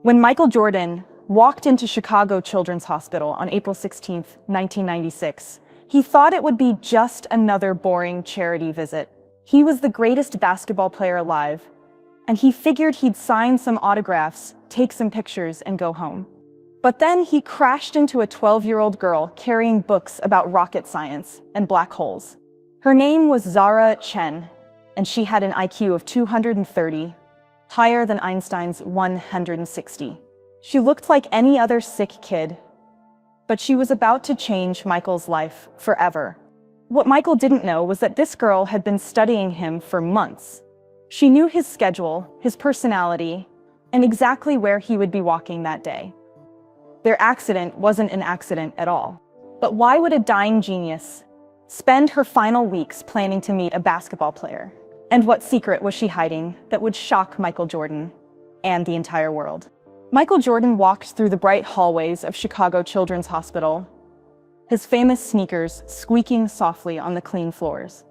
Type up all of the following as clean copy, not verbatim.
When Michael Jordan walked into Chicago Children's Hospital on April 16, 1996, he thought it would be just another boring charity visit. He was the greatest basketball player alive, and he figured he'd sign some autographs, take some pictures, and go home. But then he crashed into a 12-year-old girl carrying books about rocket science and black holes. Her name was Zara Chen, and she had an IQ of 230, higher than Einstein's 160. She looked like any other sick kid, but she was about to change Michael's life forever. What Michael didn't know was that this girl had been studying him for months. She knew his schedule, his personality, and exactly where he would be walking that day. Their accident wasn't an accident at all. But why would a dying genius spend her final weeks planning to meet a basketball player? And what secret was she hiding that would shock Michael Jordan and the entire world? Michael Jordan walked through the bright hallways of Chicago Children's Hospital, his famous sneakers squeaking softly on the clean floors.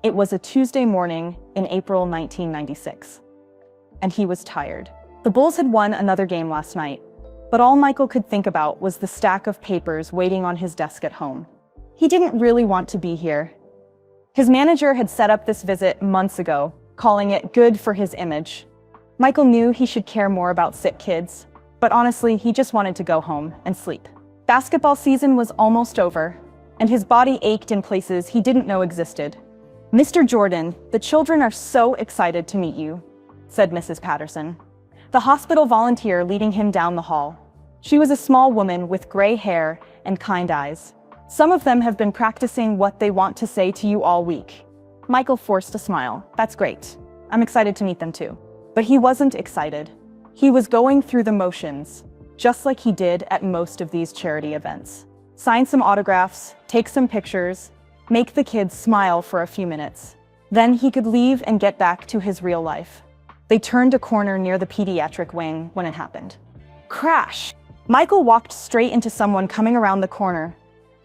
It was a Tuesday morning in April 1996, and he was tired. The Bulls had won another game last night, but all Michael could think about was the stack of papers waiting on his desk at home. He didn't really want to be here. His manager had set up this visit months ago, calling it good for his image. Michael knew he should care more about sick kids, but honestly, he just wanted to go home and sleep. Basketball season was almost over, and his body ached in places he didn't know existed. "Mr. Jordan, the children are so excited to meet you," said Mrs. Patterson, the hospital volunteer leading him down the hall. She was a small woman with gray hair and kind eyes. "Some of them have been practicing what they want to say to you all week." Michael forced a smile. "That's great. I'm excited to meet them too." But he wasn't excited. He was going through the motions, just like he did at most of these charity events. Sign some autographs, take some pictures, make the kids smile for a few minutes. Then he could leave and get back to his real life. They turned a corner near the pediatric wing when it happened. Crash! Michael walked straight into someone coming around the corner.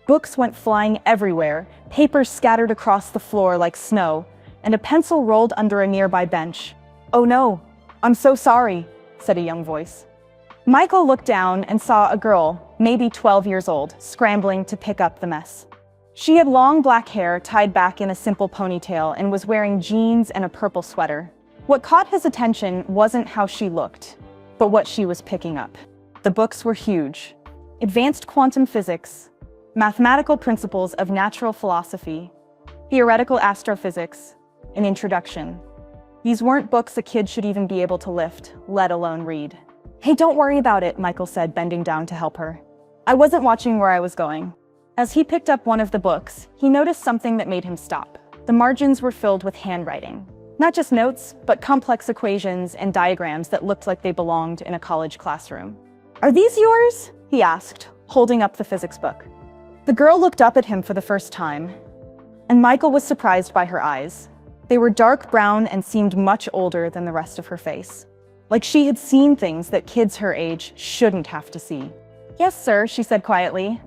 Books went flying everywhere, papers scattered across the floor like snow, and a pencil rolled under a nearby bench. "Oh no, I'm so sorry," said a young voice. Michael looked down and saw a girl, maybe 12 years old, scrambling to pick up the mess. She had long black hair tied back in a simple ponytail and was wearing jeans and a purple sweater. What caught his attention wasn't how she looked, but what she was picking up. The books were huge. Advanced quantum physics, mathematical principles of natural philosophy, theoretical astrophysics, an introduction. These weren't books a kid should even be able to lift, let alone read. "Hey, don't worry about it," Michael said, bending down to help her. "I wasn't watching where I was going." As he picked up one of the books, he noticed something that made him stop. The margins were filled with handwriting. Not just notes, but complex equations and diagrams that looked like they belonged in a college classroom. "Are these yours?" he asked, holding up the physics book. The girl looked up at him for the first time, and Michael was surprised by her eyes. They were dark brown and seemed much older than the rest of her face. Like she had seen things that kids her age shouldn't have to see. "Yes, sir," she said quietly.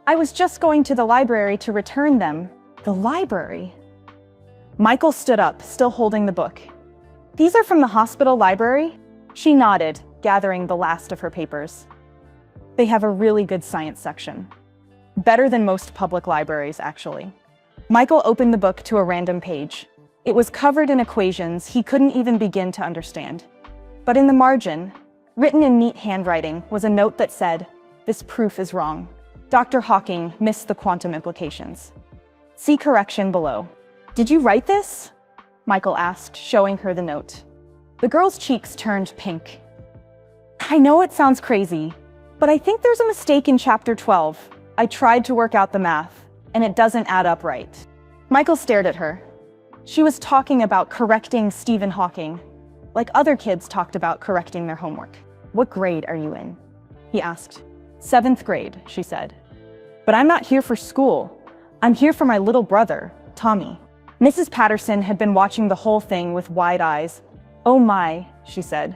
"I was just going to the library to return them." "The library?" Michael stood up, still holding the book. "These are from the hospital library?" She nodded, gathering the last of her papers. "They have a really good science section. Better than most public libraries, actually." Michael opened the book to a random page. It was covered in equations he couldn't even begin to understand. But in the margin, written in neat handwriting, was a note that said, "This proof is wrong. Dr. Hawking missed the quantum implications. See correction below." "Did you write this?" Michael asked, showing her the note. The girl's cheeks turned pink. "I know it sounds crazy, but I think there's a mistake in chapter 12. I tried to work out the math, and it doesn't add up right." Michael stared at her. She was talking about correcting Stephen Hawking, like other kids talked about correcting their homework. "What grade are you in?" he asked. "7th grade, she said. "But I'm not here for school. I'm here for my little brother, Tommy." Mrs. Patterson had been watching the whole thing with wide eyes. "Oh my," she said.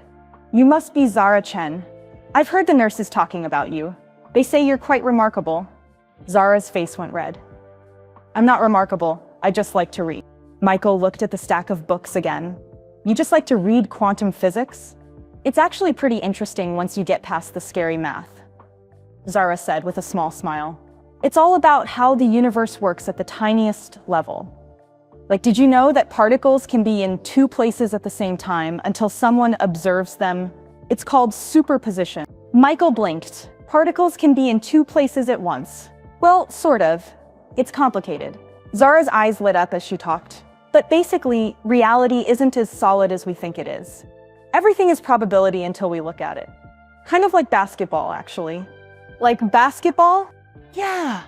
"You must be Zara Chen. I've heard the nurses talking about you. They say you're quite remarkable." Zara's face went red. "I'm not remarkable. I just like to read." Michael looked at the stack of books again. "You just like to read quantum physics?" It's actually pretty interesting once you get past the scary math, Zara said with a small smile. It's all about how the universe works at the tiniest level. Like, did you know that particles can be in two places at the same time until someone observes them? It's called superposition. Michael blinked. Particles can be in two places at once. Well, sort of. It's complicated. Zara's eyes lit up as she talked. But basically, reality isn't as solid as we think it is. Everything is probability until we look at it. Kind of like basketball, actually. Like basketball? Yeah.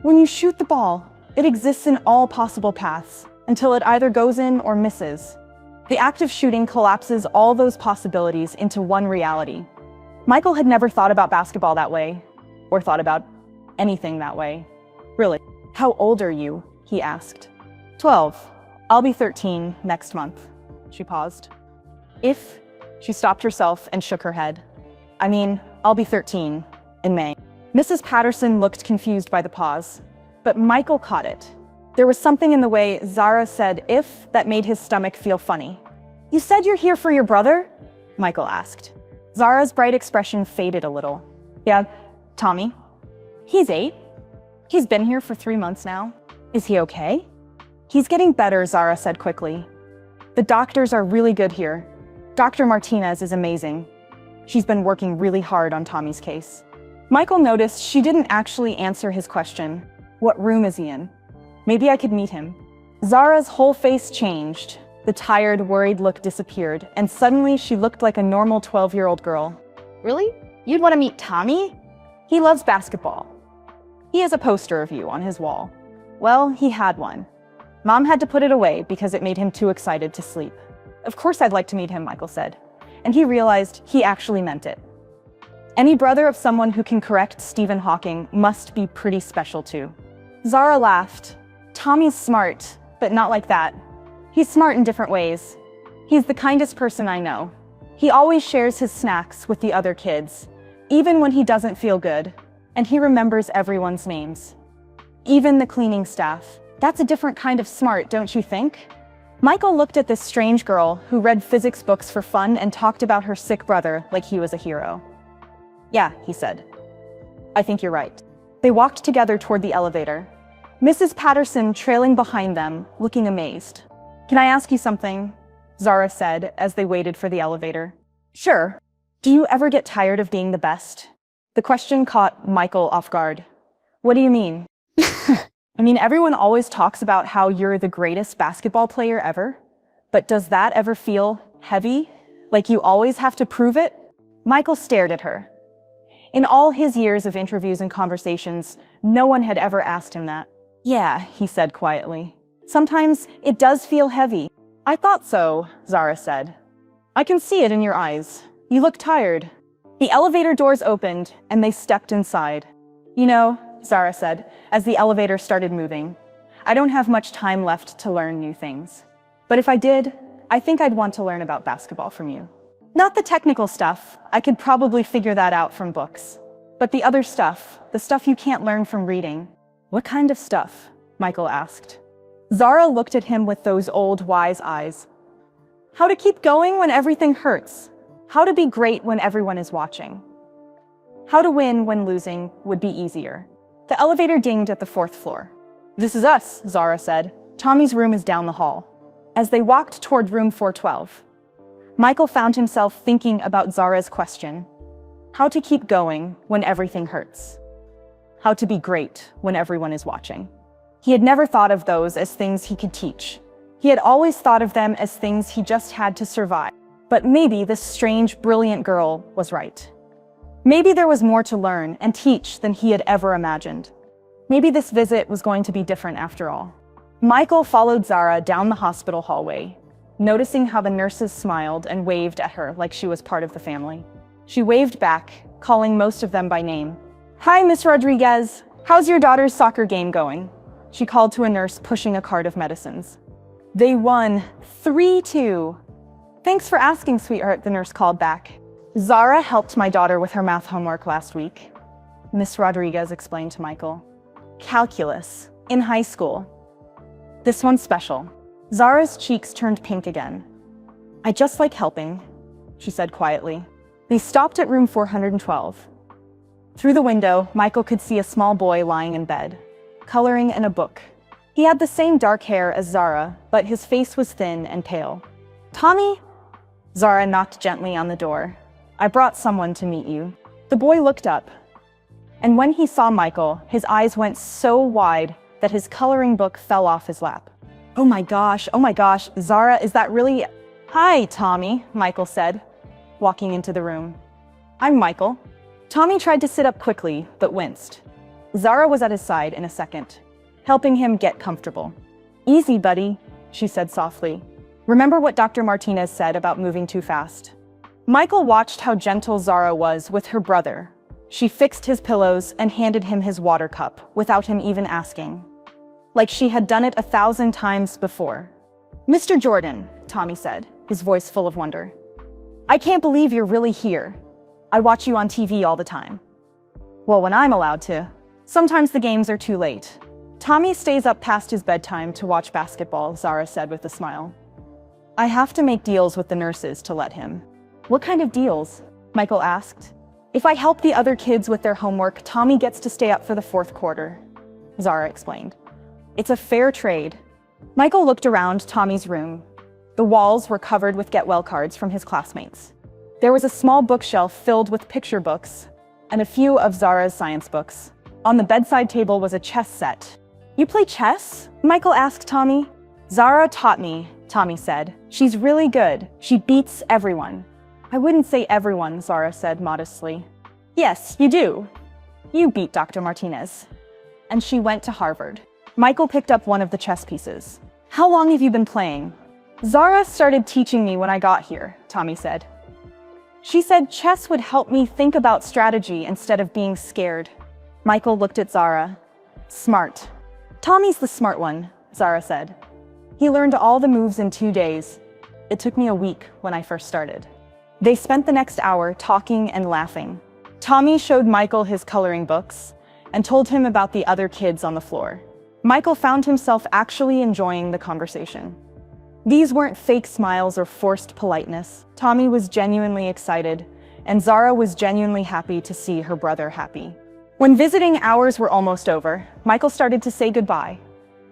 When you shoot the ball, it exists in all possible paths until it either goes in or misses. The act of shooting collapses all those possibilities into one reality. Michael had never thought about basketball that way, or thought about anything that way. Really. How old are you? He asked. 12. I'll be 13 next month. She paused. She stopped herself and shook her head. I'll be 13 in May. Mrs. Patterson looked confused by the pause, but Michael caught it. There was something in the way Zara said "if" that made his stomach feel funny. You said you're here for your brother? Michael asked. Zara's bright expression faded a little. Yeah, Tommy. He's 8. He's been here for 3 months now. Is he okay? He's getting better, Zara said quickly. The doctors are really good here. Dr. Martinez is amazing. She's been working really hard on Tommy's case. Michael noticed she didn't actually answer his question. What room is he in? Maybe I could meet him. Zara's whole face changed. The tired, worried look disappeared, and suddenly she looked like a normal 12-year-old girl. Really? You'd want to meet Tommy? He loves basketball. He has a poster of you on his wall. Well, he had one. Mom had to put it away because it made him too excited to sleep. Of course I'd like to meet him, Michael said, and he realized he actually meant it. Any brother of someone who can correct Stephen Hawking must be pretty special too. Zara laughed. Tommy's smart, but not like that. He's smart in different ways. He's the kindest person I know. He always shares his snacks with the other kids, even when he doesn't feel good, and he remembers everyone's names. Even the cleaning staff. That's a different kind of smart, don't you think? Michael looked at this strange girl who read physics books for fun and talked about her sick brother like he was a hero. Yeah, he said. I think you're right. They walked together toward the elevator. Mrs. Patterson trailing behind them, looking amazed. Can I ask you something? Zara said as they waited for the elevator. Sure. Do you ever get tired of being the best? The question caught Michael off guard. What do you mean? Everyone always talks about how you're the greatest basketball player ever, but does that ever feel heavy? Like you always have to prove it? Michael stared at her. In all his years of interviews and conversations, no one had ever asked him that. Yeah, he said quietly. Sometimes it does feel heavy. I thought so, Zara said. I can see it in your eyes. You look tired. The elevator doors opened and they stepped inside. You know, Zara said, as the elevator started moving, I don't have much time left to learn new things. But if I did, I think I'd want to learn about basketball from you. Not the technical stuff. I could probably figure that out from books. But the other stuff, the stuff you can't learn from reading. What kind of stuff? Michael asked. Zara looked at him with those old, wise eyes. How to keep going when everything hurts. How to be great when everyone is watching. How to win when losing would be easier. The elevator dinged at the 4th floor. This is us, Zara said. Tommy's room is down the hall. As they walked toward room 412, Michael found himself thinking about Zara's question. How to keep going when everything hurts. How to be great when everyone is watching. He had never thought of those as things he could teach. He had always thought of them as things he just had to survive. But maybe this strange, brilliant girl was right. Maybe there was more to learn and teach than he had ever imagined. Maybe this visit was going to be different after all. Michael followed Zara down the hospital hallway, noticing how the nurses smiled and waved at her like she was part of the family. She waved back, calling most of them by name. Hi, Miss Rodriguez. How's your daughter's soccer game going? She called to a nurse pushing a cart of medicines. They won 3-2. Thanks for asking, sweetheart, the nurse called back. Zara helped my daughter with her math homework last week, Miss Rodriguez explained to Michael. Calculus, in high school. This one's special. Zara's cheeks turned pink again. I just like helping. she said quietly. They stopped at room 412. Through the window, Michael could see a small boy lying in bed, coloring in a book. He had the same dark hair as Zara, but his face was thin and pale. "Tommy?" Zara knocked gently on the door. "I brought someone to meet you." The boy looked up, and when he saw Michael, his eyes went so wide that his coloring book fell off his lap. Oh my gosh, Zara, is that really—" "Hi, Tommy," Michael said, walking into the room. "I'm Michael." Tommy tried to sit up quickly, but winced. Zara was at his side in a second, helping him get comfortable. "Easy, buddy," she said softly. "Remember what Dr. Martinez said about moving too fast?" Michael watched how gentle Zara was with her brother. She fixed his pillows and handed him his water cup without him even asking, like she had done it 1,000 times before. "Mr. Jordan," Tommy said, his voice full of wonder. "I can't believe you're really here. I watch you on TV all the time." "Well, when I'm allowed to. Sometimes the games are too late." "Tommy stays up past his bedtime to watch basketball," Zara said with a smile. "I have to make deals with the nurses to let him." "What kind of deals?" Michael asked. "If I help the other kids with their homework, Tommy gets to stay up for the fourth quarter," Zara explained. "It's a fair trade." Michael looked around Tommy's room. The walls were covered with get-well cards from his classmates. There was a small bookshelf filled with picture books and a few of Zara's science books. On the bedside table was a chess set. "You play chess?" Michael asked Tommy. "Zara taught me," Tommy said. "She's really good. She beats everyone." "I wouldn't say everyone," Zara said modestly. "Yes, you do. You beat Dr. Martinez." "And she went to Harvard." Michael picked up one of the chess pieces. "How long have you been playing?" "Zara started teaching me when I got here," Tommy said. "She said chess would help me think about strategy instead of being scared." Michael looked at Zara. "Smart." "Tommy's the smart one," Zara said. "He learned all the moves in 2 days. It took me a week when I first started." They spent the next hour talking and laughing. Tommy showed Michael his coloring books and told him about the other kids on the floor. Michael found himself actually enjoying the conversation. These weren't fake smiles or forced politeness. Tommy was genuinely excited, and Zara was genuinely happy to see her brother happy. When visiting hours were almost over, Michael started to say goodbye,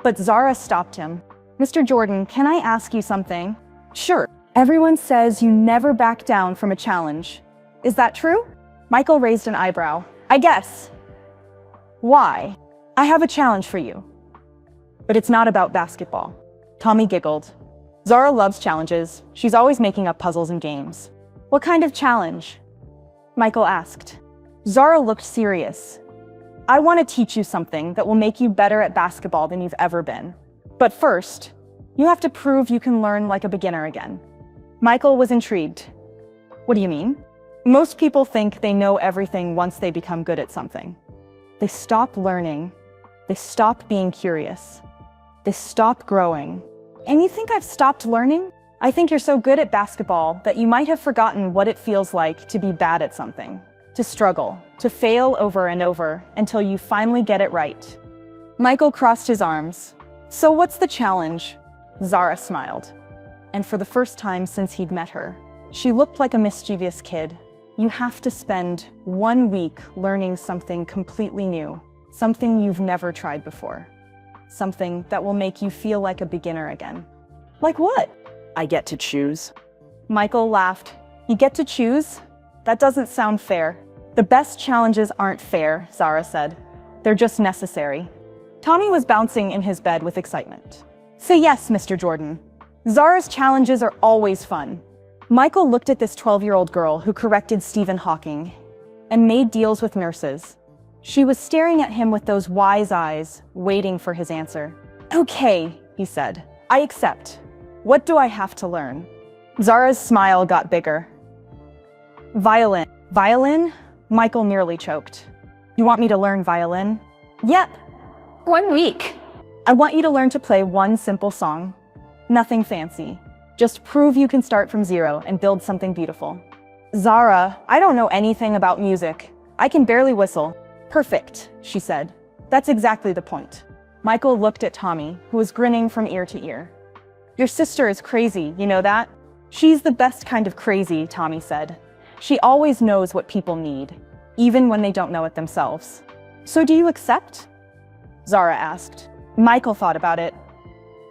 but Zara stopped him. "Mr. Jordan, can I ask you something?" "Sure." "Everyone says you never back down from a challenge. Is that true?" Michael raised an eyebrow. "I guess." "Why?" "I have a challenge for you. But it's not about basketball." Tommy giggled. Zara loves challenges. She's always making up puzzles and games. "What kind of challenge?" Michael asked. Zara looked serious. "I want to teach you something that will make you better at basketball than you've ever been. But first, you have to prove you can learn like a beginner again." Michael was intrigued. "What do you mean?" "Most people think they know everything once they become good at something. They stop learning. They stop being curious. They stop growing." "And you think I've stopped learning?" "I think you're so good at basketball that you might have forgotten what it feels like to be bad at something, to struggle, to fail over and over until you finally get it right." Michael crossed his arms. "So what's the challenge?" Zara smiled. And for the first time since he'd met her, she looked like a mischievous kid. "You have to spend 1 week learning something completely new, something you've never tried before. Something that will make you feel like a beginner again." "Like what?" "I get to choose." Michael laughed. "You get to choose? That doesn't sound fair." "The best challenges aren't fair," Zara said. "They're just necessary." Tommy was bouncing in his bed with excitement. "Say yes, Mr. Jordan. Zara's challenges are always fun." Michael looked at this 12-year-old girl who corrected Stephen Hawking and made deals with nurses. She was staring at him with those wise eyes, waiting for his answer. "Okay," he said. "I accept. What do I have to learn?" Zara's smile got bigger. "Violin." "Violin?" Michael nearly choked. "You want me to learn violin?" "Yep. 1 week. I want you to learn to play one simple song. Nothing fancy. Just prove you can start from zero and build something beautiful." "Zara, I don't know anything about music. I can barely whistle." "Perfect," she said. "That's exactly the point." Michael looked at Tommy, who was grinning from ear to ear. "Your sister is crazy, you know that?" She's the best kind of crazy, Tommy said. She always knows what people need, even when they don't know it themselves. So do you accept? Zara asked. Michael thought about it.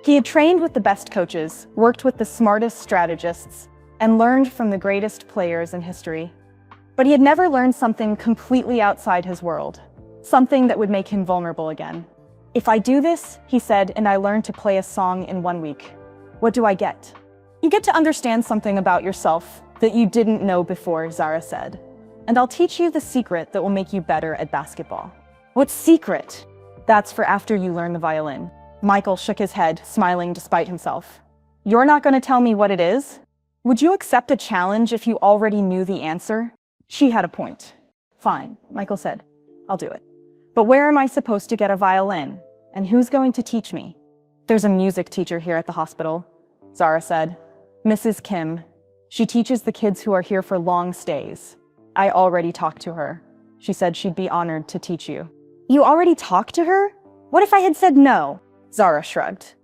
He had trained with the best coaches, worked with the smartest strategists, and learned from the greatest players in history. But he had never learned something completely outside his world, something that would make him vulnerable again. If I do this, he said, and I learn to play a song in 1 week, what do I get? You get to understand something about yourself that you didn't know before, Zara said. And I'll teach you the secret that will make you better at basketball. What secret? That's for after you learn the violin. Michael shook his head, smiling despite himself. You're not going to tell me what it is? Would you accept a challenge if you already knew the answer? She had a point. Fine, Michael said. I'll do it. But where am I supposed to get a violin? And who's going to teach me? There's a music teacher here at the hospital, Zara said. Mrs. Kim. She teaches the kids who are here for long stays. I already talked to her. She said she'd be honored to teach you. You already talked to her? What if I had said no? Zara shrugged.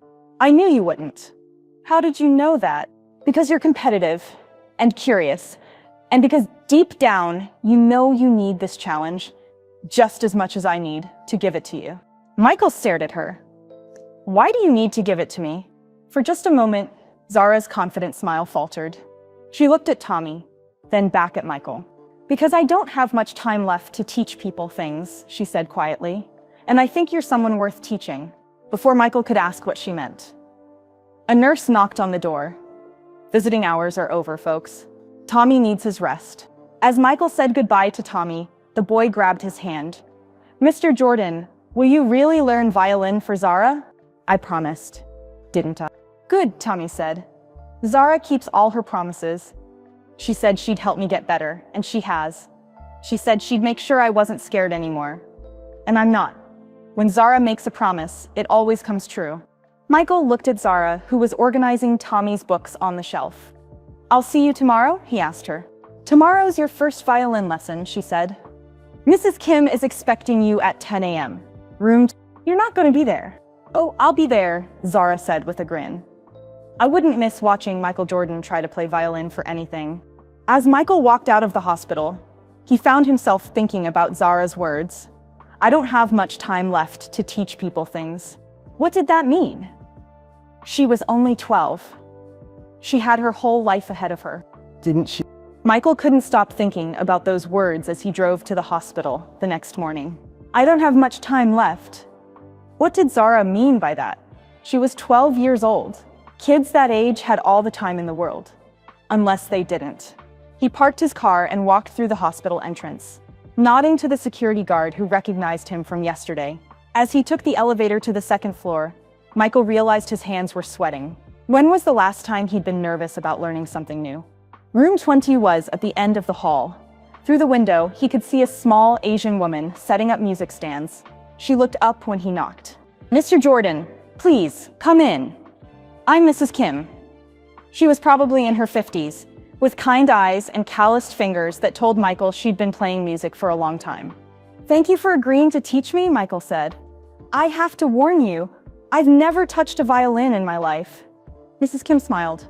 I knew you wouldn't. How did you know that? Because you're competitive and curious, and because deep down you know you need this challenge just as much as I need to give it to you. Michael stared at her. Why do you need to give it to me? For just a moment, Zara's confident smile faltered. She looked at Tommy, then back at Michael. Because I don't have much time left to teach people things, she said quietly, and I think you're someone worth teaching. Before Michael could ask what she meant, a nurse knocked on the door. Visiting hours are over, folks. Tommy needs his rest. As Michael said goodbye to Tommy, the boy grabbed his hand. Mr. Jordan, will you really learn violin for Zara? I promised, didn't I? Good, Tommy said. Zara keeps all her promises. She said she'd help me get better, and she has. She said she'd make sure I wasn't scared anymore. And I'm not. When Zara makes a promise, it always comes true. Michael looked at Zara, who was organizing Tommy's books on the shelf. I'll see you tomorrow, he asked her. Tomorrow's your first violin lesson, she said. Mrs. Kim is expecting you at 10 a.m. You're not going to be there. Oh, I'll be there, Zara said with a grin. I wouldn't miss watching Michael Jordan try to play violin for anything. As Michael walked out of the hospital, he found himself thinking about Zara's words. I don't have much time left to teach people things. What did that mean? She was only 12. She had her whole life ahead of her. Didn't she? Michael couldn't stop thinking about those words as he drove to the hospital the next morning. I don't have much time left. What did Zara mean by that? She was 12 years old. Kids that age had all the time in the world. Unless they didn't. He parked his car and walked through the hospital entrance, nodding to the security guard who recognized him from yesterday. As he took the elevator to the second floor, Michael realized his hands were sweating. When was the last time he'd been nervous about learning something new? Room 20 was at the end of the hall. Through the window, he could see a small Asian woman setting up music stands. She looked up when he knocked. Mr. Jordan, please, come in. I'm Mrs. Kim. She was probably in her 50s, with kind eyes and calloused fingers that told Michael she'd been playing music for a long time. Thank you for agreeing to teach me, Michael said. I have to warn you, I've never touched a violin in my life. Mrs. Kim smiled.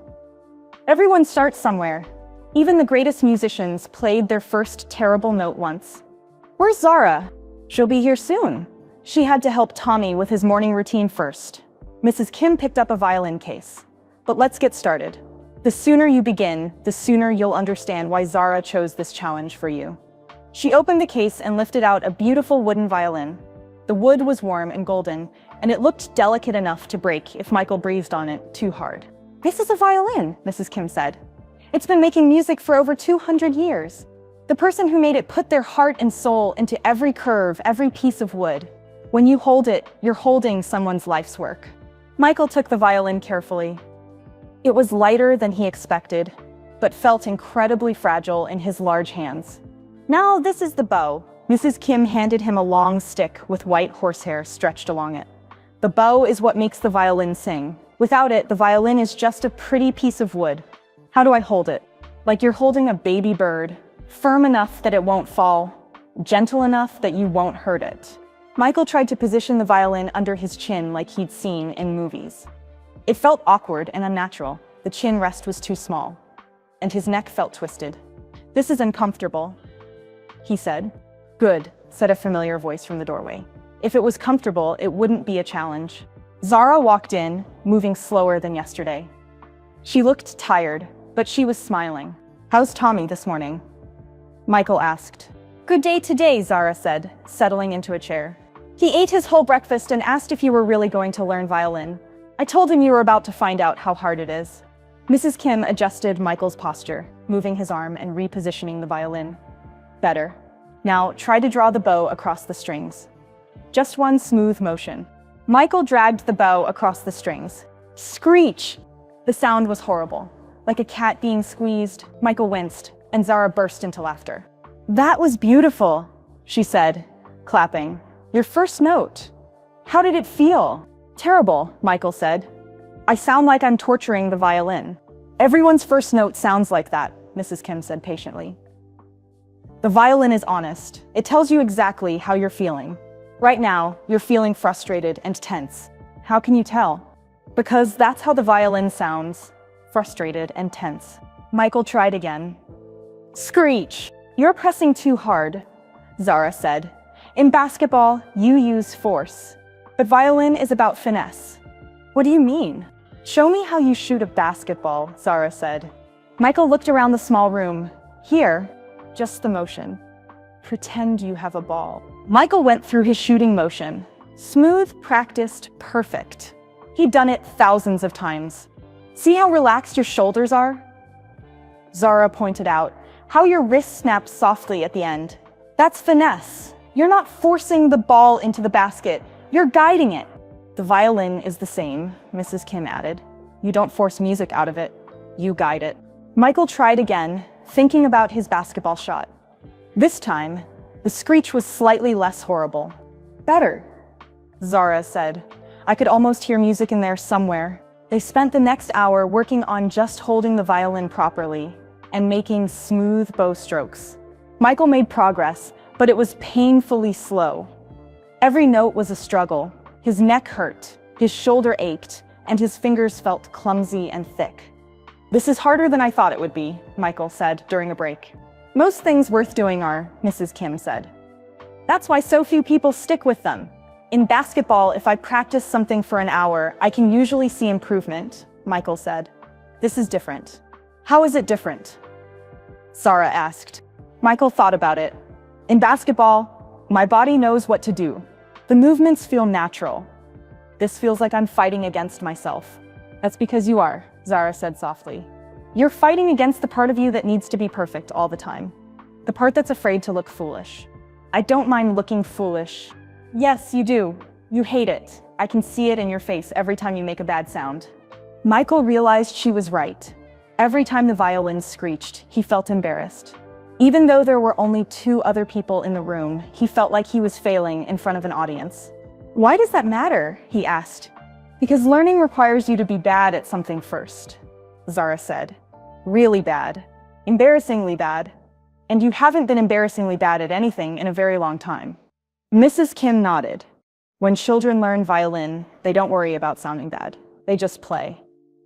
Everyone starts somewhere. Even the greatest musicians played their first terrible note once. Where's Zara? She'll be here soon. She had to help Tommy with his morning routine first. Mrs. Kim picked up a violin case. But let's get started. The sooner you begin, the sooner you'll understand why Zara chose this challenge for you. She opened the case and lifted out a beautiful wooden violin. The wood was warm and golden, and it looked delicate enough to break if Michael breathed on it too hard. This is a violin, Mrs. Kim said. It's been making music for over 200 years. The person who made it put their heart and soul into every curve, every piece of wood. When you hold it, you're holding someone's life's work. Michael took the violin carefully. It was lighter than he expected, but felt incredibly fragile in his large hands. Now this is the bow. Mrs. Kim handed him a long stick with white horsehair stretched along it. The bow is what makes the violin sing. Without it, the violin is just a pretty piece of wood. How do I hold it? Like you're holding a baby bird, firm enough that it won't fall, gentle enough that you won't hurt it. Michael tried to position the violin under his chin like he'd seen in movies. It felt awkward and unnatural. The chin rest was too small. and his neck felt twisted. "This is uncomfortable," he said. "Good," said a familiar voice from the doorway. If it was comfortable, it wouldn't be a challenge. Zara walked in, moving slower than yesterday. She looked tired, but she was smiling. "How's Tommy this morning?" Michael asked. "Good day today," Zara said, settling into a chair. "He ate his whole breakfast and asked if you were really going to learn violin. I told him you were about to find out how hard it is." Mrs. Kim adjusted Michael's posture, moving his arm and repositioning the violin. "Better. Now try to draw the bow across the strings." Just one smooth motion. Michael dragged the bow across the strings. Screech! The sound was horrible. Like a cat being squeezed. Michael winced, and Zara burst into laughter. "That was beautiful," she said, clapping. "Your first note. How did it feel?" "Terrible," Michael said. "I sound like I'm torturing the violin." "Everyone's first note sounds like that," Mrs. Kim said patiently. "The violin is honest. It tells you exactly how you're feeling. Right now, you're feeling frustrated and tense. How can you tell?" "Because that's how the violin sounds. Frustrated and tense." Michael tried again. Screech! "You're pressing too hard," Zara said. "In basketball, you use force. But violin is about finesse." "What do you mean?" "Show me how you shoot a basketball," Zara said. Michael looked around the small room. "Here, just the motion. Pretend you have a ball." Michael went through his shooting motion. Smooth, practiced, perfect. He'd done it thousands of times. "See how relaxed your shoulders are?" Zara pointed out. "How your wrist snaps softly at the end. That's finesse. You're not forcing the ball into the basket. You're guiding it." "The violin is the same," Mrs. Kim added. "You don't force music out of it. You guide it." Michael tried again, thinking about his basketball shot. This time, the screech was slightly less horrible. "Better," Zara said. "I could almost hear music in there somewhere." They spent the next hour working on just holding the violin properly and making smooth bow strokes. Michael made progress, but it was painfully slow. Every note was a struggle. His neck hurt, his shoulder ached, and his fingers felt clumsy and thick. "This is harder than I thought it would be," Michael said during a break. "Most things worth doing are," Mrs. Kim said. "That's why so few people stick with them. In basketball, if I practice something for an hour, I can usually see improvement," Michael said. "This is different." "How is it different?" Zara asked. Michael thought about it. "In basketball, my body knows what to do. The movements feel natural. This feels like I'm fighting against myself." "That's because you are," Zara said softly. "You're fighting against the part of you that needs to be perfect all the time. The part that's afraid to look foolish." "I don't mind looking foolish." "Yes, you do. You hate it. I can see it in your face every time you make a bad sound." Michael realized she was right. Every time the violin screeched, he felt embarrassed. Even though there were only 2 other people in the room, he felt like he was failing in front of an audience. "Why does that matter?" he asked. "Because learning requires you to be bad at something first," Zara said. "Really bad. Embarrassingly bad. And you haven't been embarrassingly bad at anything in a very long time." Mrs. Kim nodded. "When children learn violin, they don't worry about sounding bad. They just play.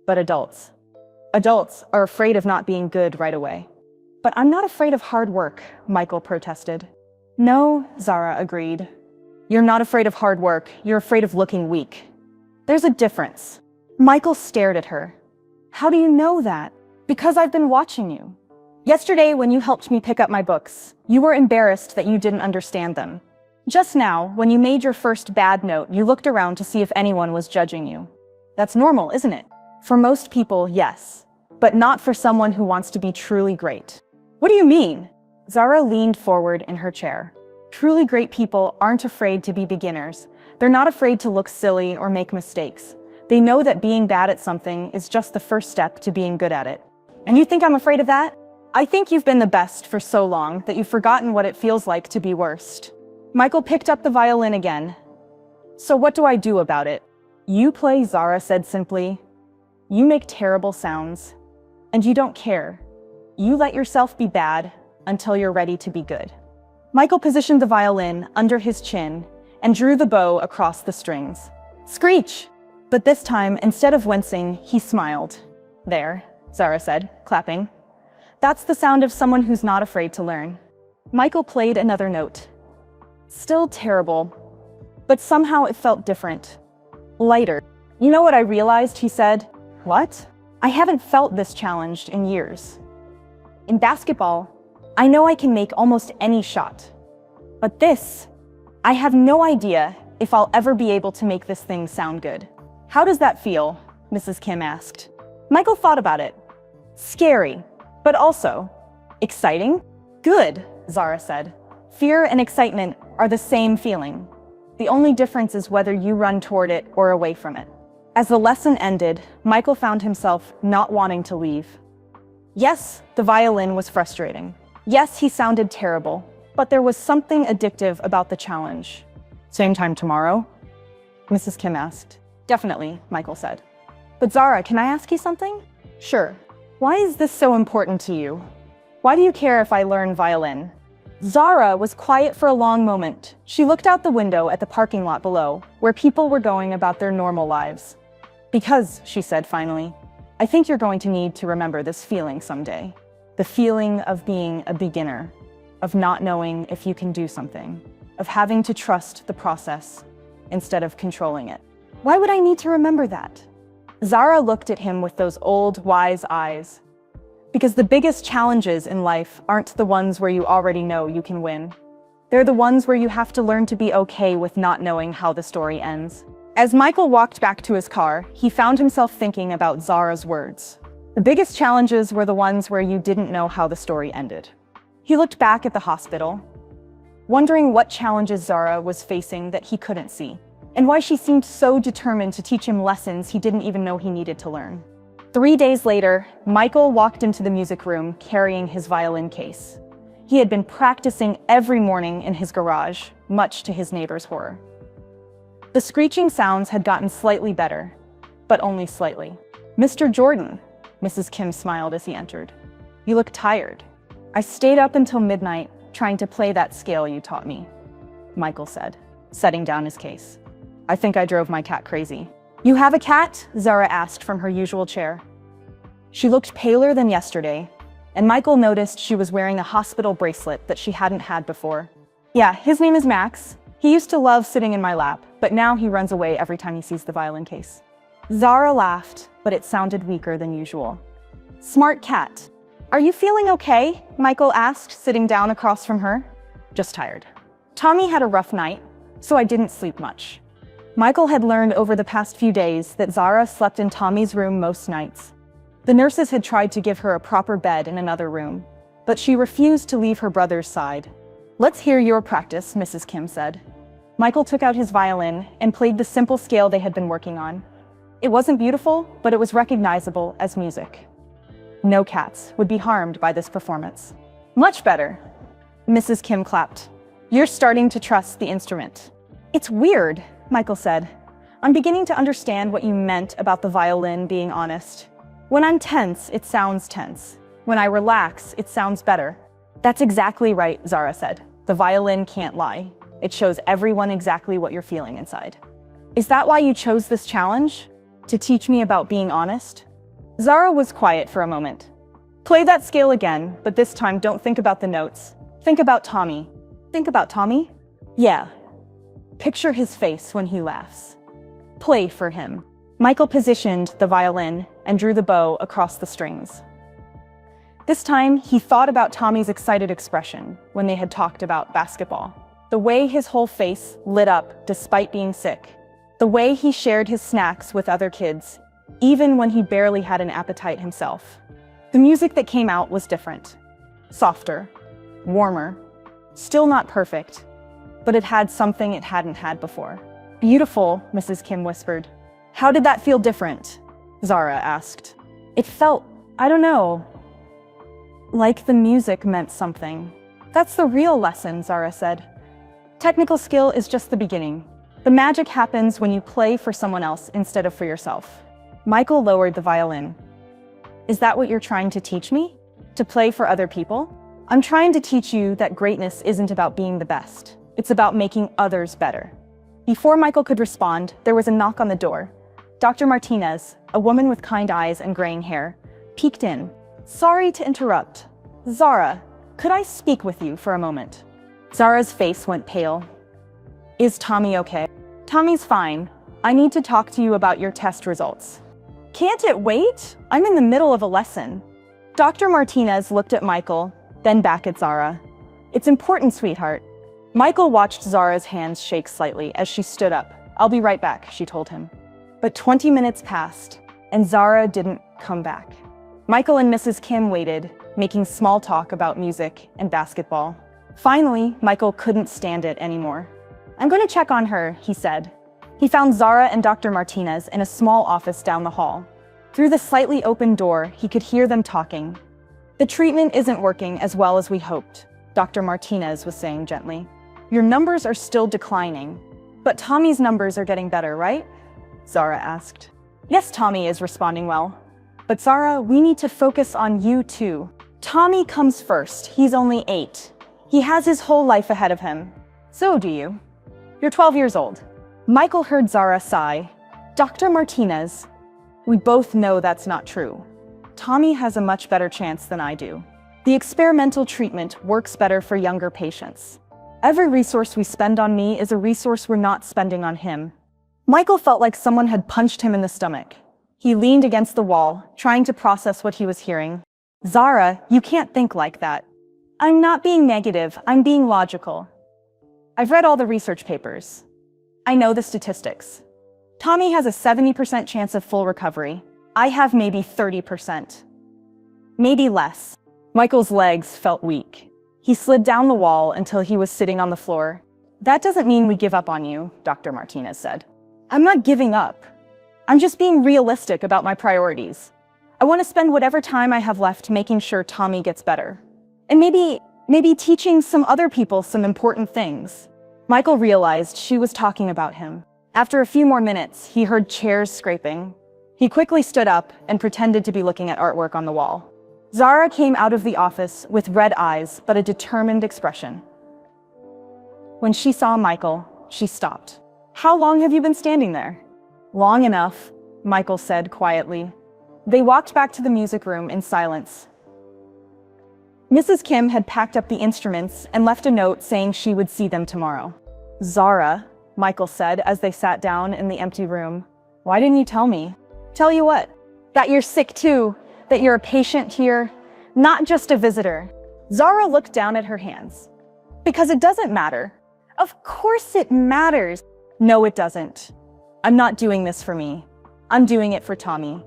But adults are afraid of not being good right away." "But I'm not afraid of hard work," Michael protested. "No," Zara agreed. "You're not afraid of hard work. You're afraid of looking weak. There's a difference." Michael stared at her. "How do you know that?" "Because I've been watching you. Yesterday, when you helped me pick up my books, you were embarrassed that you didn't understand them. Just now, when you made your first bad note, you looked around to see if anyone was judging you. That's normal, isn't it? For most people, yes. But not for someone who wants to be truly great." "What do you mean?" Zara leaned forward in her chair. "Truly great people aren't afraid to be beginners. They're not afraid to look silly or make mistakes. They know that being bad at something is just the first step to being good at it." "And you think I'm afraid of that?" "I think you've been the best for so long that you've forgotten what it feels like to be worst." Michael picked up the violin again. "So what do I do about it?" "You play," Zara said simply. "You make terrible sounds. And you don't care. You let yourself be bad until you're ready to be good." Michael positioned the violin under his chin and drew the bow across the strings. Screech! But this time, instead of wincing, he smiled. "There," Zara said, clapping. That's the sound of someone who's not afraid to learn. Michael played another note. Still terrible, but somehow it felt different. Lighter. You know what I realized, he said. What? I haven't felt this challenged in years. In basketball, I know I can make almost any shot. But this, I have no idea if I'll ever be able to make this thing sound good. How does that feel? Mrs. Kim asked. Michael thought about it. Scary, but also exciting. Good, Zara said. Fear and excitement are the same feeling. The only difference is whether you run toward it or away from it. As the lesson ended, Michael found himself not wanting to leave. Yes, the violin was frustrating. Yes, he sounded terrible, but there was something addictive about the challenge. Same time tomorrow? Mrs. Kim asked. Definitely, Michael said. But Zara, can I ask you something? Sure. Why is this so important to you? Why do you care if I learn violin? Zara was quiet for a long moment. She looked out the window at the parking lot below, where people were going about their normal lives. Because, she said finally, I think you're going to need to remember this feeling someday. The feeling of being a beginner, of not knowing if you can do something, of having to trust the process instead of controlling it. Why would I need to remember that? Zara looked at him with those old, wise eyes. Because the biggest challenges in life aren't the ones where you already know you can win. They're the ones where you have to learn to be okay with not knowing how the story ends. As Michael walked back to his car, he found himself thinking about Zara's words. The biggest challenges were the ones where you didn't know how the story ended. He looked back at the hospital, wondering what challenges Zara was facing that he couldn't see, and why she seemed so determined to teach him lessons he didn't even know he needed to learn. 3 days later, Michael walked into the music room carrying his violin case. He had been practicing every morning in his garage, much to his neighbor's horror. The screeching sounds had gotten slightly better, but only slightly. Mr. Jordan, Mrs. Kim smiled as he entered. You look tired. I stayed up until midnight trying to play that scale you taught me, Michael said, setting down his case. I think I drove my cat crazy. You have a cat? Zara asked from her usual chair. She looked paler than yesterday, and Michael noticed she was wearing a hospital bracelet that she hadn't had before. Yeah, his name is Max. He used to love sitting in my lap, but now he runs away every time he sees the violin case. Zara laughed, but it sounded weaker than usual. Smart cat. Are you feeling okay? Michael asked, sitting down across from her. Just tired. Tommy had a rough night, so I didn't sleep much. Michael had learned over the past few days that Zara slept in Tommy's room most nights. The nurses had tried to give her a proper bed in another room, but she refused to leave her brother's side. Let's hear your practice, Mrs. Kim said. Michael took out his violin and played the simple scale they had been working on. It wasn't beautiful, but it was recognizable as music. No cats would be harmed by this performance. Much better. Mrs. Kim clapped. You're starting to trust the instrument. It's weird, Michael said. I'm beginning to understand what you meant about the violin being honest. When I'm tense, it sounds tense. When I relax, it sounds better. That's exactly right, Zara said. The violin can't lie. It shows everyone exactly what you're feeling inside. Is that why you chose this challenge? To teach me about being honest? Zara was quiet for a moment. Play that scale again, but this time don't think about the notes. Think about Tommy. Think about Tommy? Yeah. Picture his face when he laughs. Play for him. Michael positioned the violin and drew the bow across the strings. This time, he thought about Tommy's excited expression when they had talked about basketball. The way his whole face lit up despite being sick. The way he shared his snacks with other kids, even when he barely had an appetite himself. The music that came out was different. Softer, warmer, still not perfect, but it had something it hadn't had before. Beautiful, Mrs. Kim whispered. How did that feel different? Zara asked. It felt, I don't know, like the music meant something. That's the real lesson, Zara said. Technical skill is just the beginning. The magic happens when you play for someone else instead of for yourself. Michael lowered the violin. Is that what you're trying to teach me? To play for other people? I'm trying to teach you that greatness isn't about being the best. It's about making others better. Before Michael could respond, there was a knock on the door. Dr. Martinez, a woman with kind eyes and graying hair, peeked in. Sorry to interrupt, Zara, could I speak with you for a moment? Zara's face went pale. Is Tommy okay? Tommy's fine. I need to talk to you about your test results. Can't it wait? I'm in the middle of a lesson. Dr. Martinez looked at Michael, then back at Zara. It's important, sweetheart. Michael watched Zara's hands shake slightly as she stood up. I'll be right back, she told him. But 20 minutes passed, and Zara didn't come back. Michael and Mrs. Kim waited, making small talk about music and basketball. Finally, Michael couldn't stand it anymore. I'm going to check on her, he said. He found Zara and Dr. Martinez in a small office down the hall. Through the slightly open door, he could hear them talking. The treatment isn't working as well as we hoped, Dr. Martinez was saying gently. Your numbers are still declining, but Tommy's numbers are getting better, right? Zara asked. Yes, Tommy is responding well. But Zara, we need to focus on you too. Tommy comes first. He's only 8. He has his whole life ahead of him. So do you. You're 12 years old. Michael heard Zara sigh. Dr. Martinez, we both know that's not true. Tommy has a much better chance than I do. The experimental treatment works better for younger patients. Every resource we spend on me is a resource we're not spending on him. Michael felt like someone had punched him in the stomach. He leaned against the wall, trying to process what he was hearing. Zara, you can't think like that. I'm not being negative, I'm being logical. I've read all the research papers. I know the statistics. Tommy has a 70% chance of full recovery. I have maybe 30%. Maybe less. Michael's legs felt weak. He slid down the wall until he was sitting on the floor. That doesn't mean we give up on you, Dr. Martinez said. I'm not giving up. I'm just being realistic about my priorities. I want to spend whatever time I have left making sure Tommy gets better. And maybe teaching some other people some important things. Michael realized she was talking about him. After a few more minutes, he heard chairs scraping. He quickly stood up and pretended to be looking at artwork on the wall. Zara came out of the office with red eyes but a determined expression. When she saw Michael, she stopped. How long have you been standing there? Long enough, Michael said quietly. They walked back to the music room in silence. Mrs. Kim had packed up the instruments and left a note saying she would see them tomorrow. Zara, Michael said as they sat down in the empty room. Why didn't you tell me? Tell you what? That you're sick too. That you're a patient here, not just a visitor. Zara looked down at her hands. Because it doesn't matter. Of course it matters. No, it doesn't. I'm not doing this for me. I'm doing it for Tommy.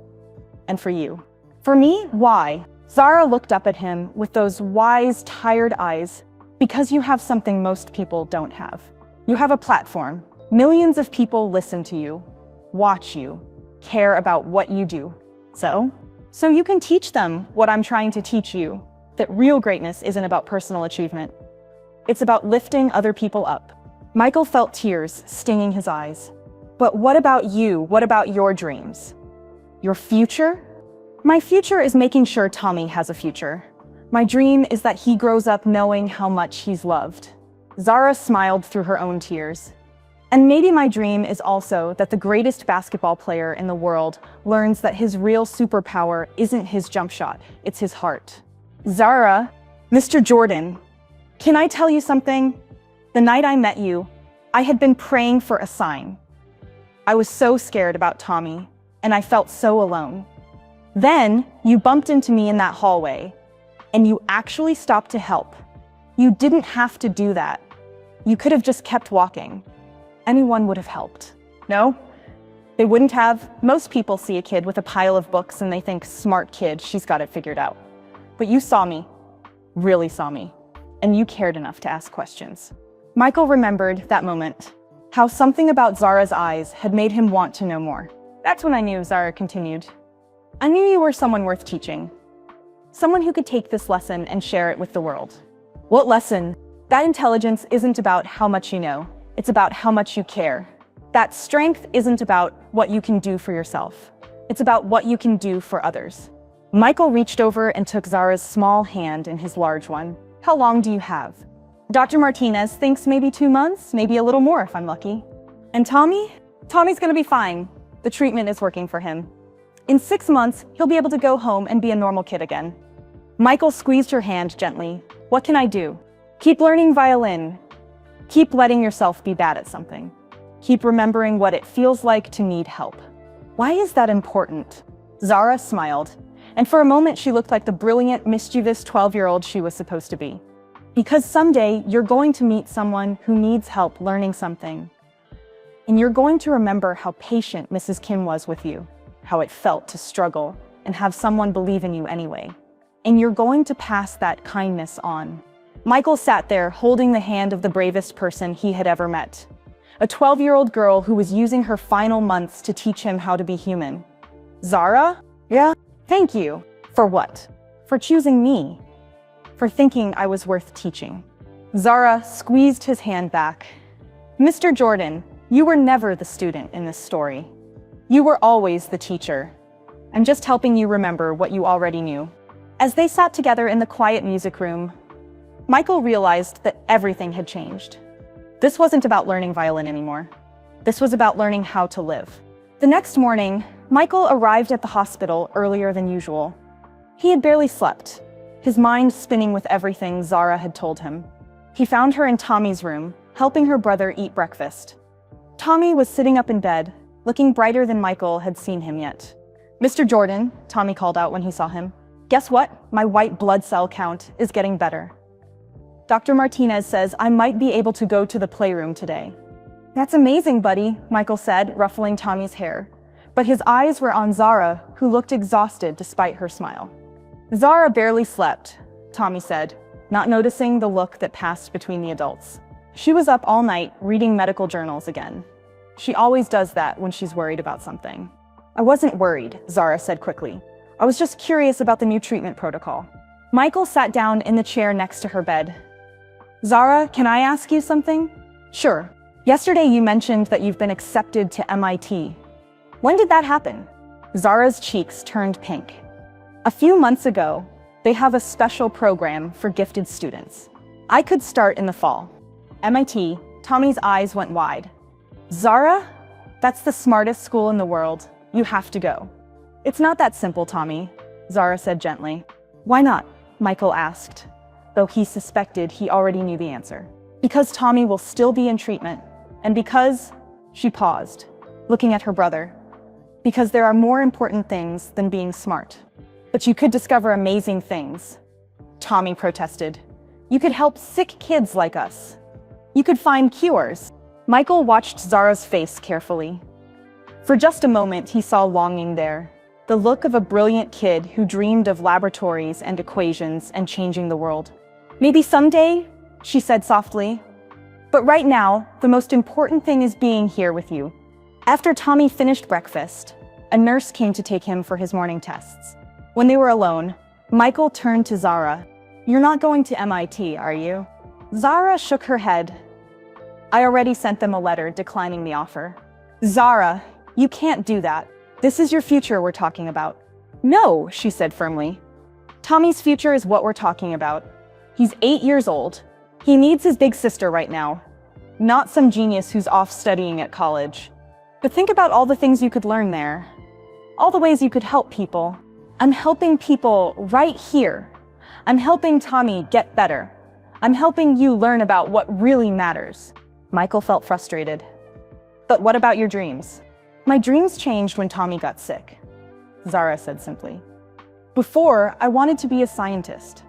And for you. For me? Why? Zara looked up at him with those wise, tired eyes. Because you have something most people don't have. You have a platform. Millions of people listen to you, watch you, care about what you do. So you can teach them what I'm trying to teach you, that real greatness isn't about personal achievement. It's about lifting other people up. Michael felt tears stinging his eyes. But what about you? What about your dreams? Your future? My future is making sure Tommy has a future. My dream is that he grows up knowing how much he's loved. Zara smiled through her own tears. And maybe my dream is also that the greatest basketball player in the world learns that his real superpower isn't his jump shot, it's his heart. Zara, Mr. Jordan, can I tell you something? The night I met you, I had been praying for a sign. I was so scared about Tommy, and I felt so alone. Then you bumped into me in that hallway, and you actually stopped to help. You didn't have to do that. You could have just kept walking. Anyone would have helped. No, they wouldn't have. Most people see a kid with a pile of books and they think, smart kid, she's got it figured out. But you saw me, really saw me, and you cared enough to ask questions. Michael remembered that moment, how something about Zara's eyes had made him want to know more. That's when I knew, Zara continued. I knew you were someone worth teaching. Someone who could take this lesson and share it with the world. What lesson? That intelligence isn't about how much you know. It's about how much you care. That strength isn't about what you can do for yourself. It's about what you can do for others. Michael reached over and took Zara's small hand in his large one. How long do you have? Dr. Martinez thinks maybe 2 months, maybe a little more if I'm lucky. And Tommy? Tommy's gonna be fine. The treatment is working for him. In 6 months, he'll be able to go home and be a normal kid again. Michael squeezed her hand gently. What can I do? Keep learning violin. Keep letting yourself be bad at something. Keep remembering what it feels like to need help. Why is that important? Zara smiled, and for a moment she looked like the brilliant, mischievous 12-year-old she was supposed to be. Because someday you're going to meet someone who needs help learning something. And you're going to remember how patient Mrs. Kim was with you, how it felt to struggle and have someone believe in you anyway. And you're going to pass that kindness on. Michael sat there holding the hand of the bravest person he had ever met. A 12-year-old girl who was using her final months to teach him how to be human. Zara? Yeah? Thank you. For what? For choosing me. For thinking I was worth teaching. Zara squeezed his hand back. Mr. Jordan, you were never the student in this story. You were always the teacher. I'm just helping you remember what you already knew. As they sat together in the quiet music room, Michael realized that everything had changed. This wasn't about learning violin anymore. This was about learning how to live. The next morning, Michael arrived at the hospital earlier than usual. He had barely slept, his mind spinning with everything Zara had told him. He found her in Tommy's room, helping her brother eat breakfast. Tommy was sitting up in bed, looking brighter than Michael had seen him yet. Mr. Jordan, Tommy called out when he saw him. Guess what? My white blood cell count is getting better. Dr. Martinez says I might be able to go to the playroom today. That's amazing, buddy, Michael said, ruffling Tommy's hair. But his eyes were on Zara, who looked exhausted despite her smile. Zara barely slept, Tommy said, not noticing the look that passed between the adults. She was up all night reading medical journals again. She always does that when she's worried about something. I wasn't worried, Zara said quickly. I was just curious about the new treatment protocol. Michael sat down in the chair next to her bed. Zara, can I ask you something? Sure. Yesterday you mentioned that you've been accepted to MIT. When did that happen? Zara's cheeks turned pink. A few months ago, they have a special program for gifted students. I could start in the fall. MIT, Tommy's eyes went wide. Zara? That's the smartest school in the world. You have to go. It's not that simple, Tommy, Zara said gently. Why not? Michael asked, though he suspected he already knew the answer. Because Tommy will still be in treatment, and because, she paused, looking at her brother, because there are more important things than being smart. But you could discover amazing things, Tommy protested. You could help sick kids like us. You could find cures. Michael watched Zara's face carefully. For just a moment, he saw longing there, the look of a brilliant kid who dreamed of laboratories and equations and changing the world. Maybe someday, she said softly. But right now, the most important thing is being here with you. After Tommy finished breakfast, a nurse came to take him for his morning tests. When they were alone, Michael turned to Zara. You're not going to MIT, are you? Zara shook her head. I already sent them a letter declining the offer. Zara, you can't do that. This is your future we're talking about. No, she said firmly. Tommy's future is what we're talking about. He's 8 years old. He needs his big sister right now, not some genius who's off studying at college. But think about all the things you could learn there. All the ways you could help people. I'm helping people right here. I'm helping Tommy get better. I'm helping you learn about what really matters. Michael felt frustrated. But what about your dreams? My dreams changed when Tommy got sick, Zara said simply. Before, I wanted to be a scientist.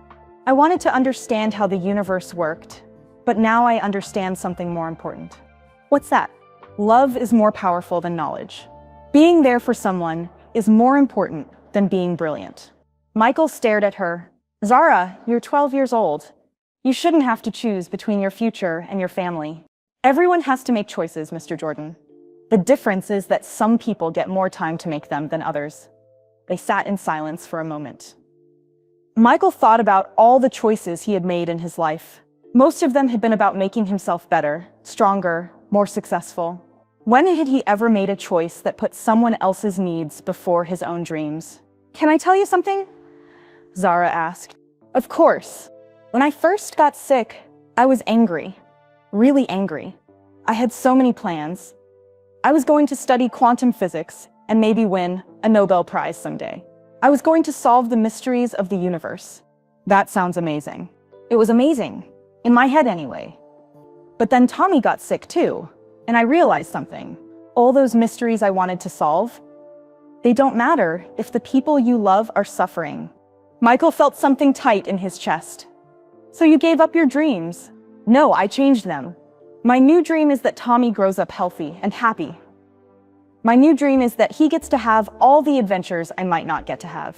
I wanted to understand how the universe worked, but now I understand something more important. What's that? Love is more powerful than knowledge. Being there for someone is more important than being brilliant. Michael stared at her. Zara, you're 12 years old. You shouldn't have to choose between your future and your family. Everyone has to make choices, Mr. Jordan. The difference is that some people get more time to make them than others. They sat in silence for a moment. Michael thought about all the choices he had made in his life. Most of them had been about making himself better, stronger, more successful. When had he ever made a choice that put someone else's needs before his own dreams? Can I tell you something? Zara asked. Of course. When I first got sick, I was angry. Really angry. I had so many plans. I was going to study quantum physics and maybe win a Nobel Prize someday. I was going to solve the mysteries of the universe. That sounds amazing. It was amazing. In my head anyway. But then Tommy got sick too, and I realized something. All those mysteries I wanted to solve, they don't matter if the people you love are suffering. Michael felt something tight in his chest. So you gave up your dreams? No, I changed them. My new dream is that Tommy grows up healthy and happy. My new dream is that he gets to have all the adventures I might not get to have.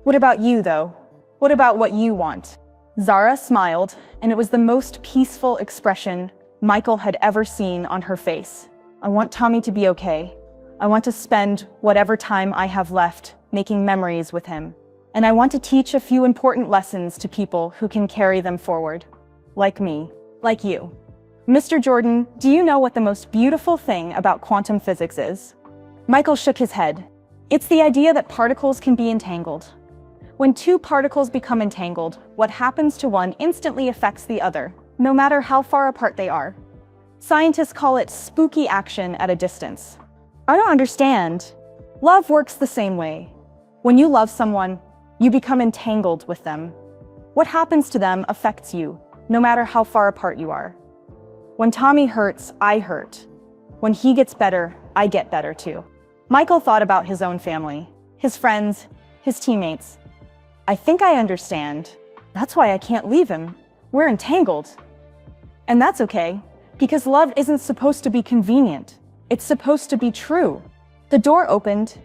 What about you, though? What about what you want? Zara smiled, and it was the most peaceful expression Michael had ever seen on her face. I want Tommy to be okay. I want to spend whatever time I have left making memories with him. And I want to teach a few important lessons to people who can carry them forward. Like me, like you. Mr. Jordan, do you know what the most beautiful thing about quantum physics is? Michael shook his head. It's the idea that particles can be entangled. When two particles become entangled, what happens to one instantly affects the other, no matter how far apart they are. Scientists call it spooky action at a distance. I don't understand. Love works the same way. When you love someone, you become entangled with them. What happens to them affects you, no matter how far apart you are. When Tommy hurts, I hurt. When he gets better, I get better too. Michael thought about his own family, his friends, his teammates. I think I understand. That's why I can't leave him. We're entangled. And that's okay, because love isn't supposed to be convenient. It's supposed to be true. The door opened,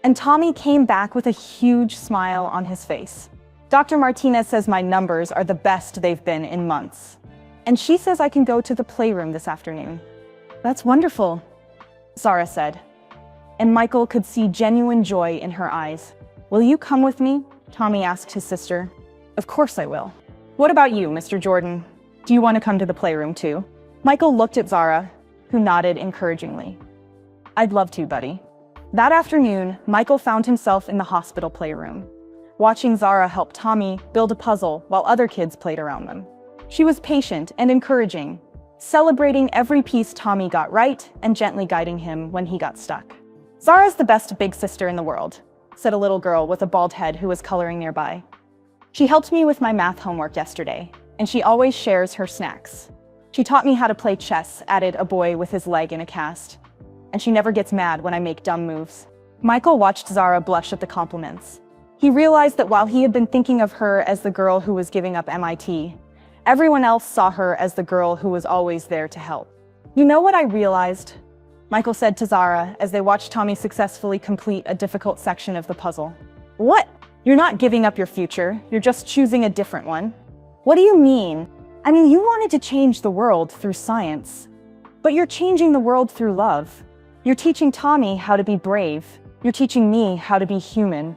and Tommy came back with a huge smile on his face. Dr. Martinez says my numbers are the best they've been in months. And she says I can go to the playroom this afternoon. That's wonderful, Zara said. And Michael could see genuine joy in her eyes. Will you come with me? Tommy asked his sister. Of course I will. What about you, Mr. Jordan? Do you want to come to the playroom too? Michael looked at Zara, who nodded encouragingly. I'd love to, buddy. That afternoon, Michael found himself in the hospital playroom, watching Zara help Tommy build a puzzle while other kids played around them. She was patient and encouraging, celebrating every piece Tommy got right and gently guiding him when he got stuck. Zara's the best big sister in the world, said a little girl with a bald head who was coloring nearby. She helped me with my math homework yesterday, and she always shares her snacks. She taught me how to play chess, added a boy with his leg in a cast. And she never gets mad when I make dumb moves. Michael watched Zara blush at the compliments. He realized that while he had been thinking of her as the girl who was giving up MIT, everyone else saw her as the girl who was always there to help. You know what I realized? Michael said to Zara as they watched Tommy successfully complete a difficult section of the puzzle. What? You're not giving up your future, you're just choosing a different one. What do you mean? I mean, you wanted to change the world through science, but you're changing the world through love. You're teaching Tommy how to be brave. You're teaching me how to be human.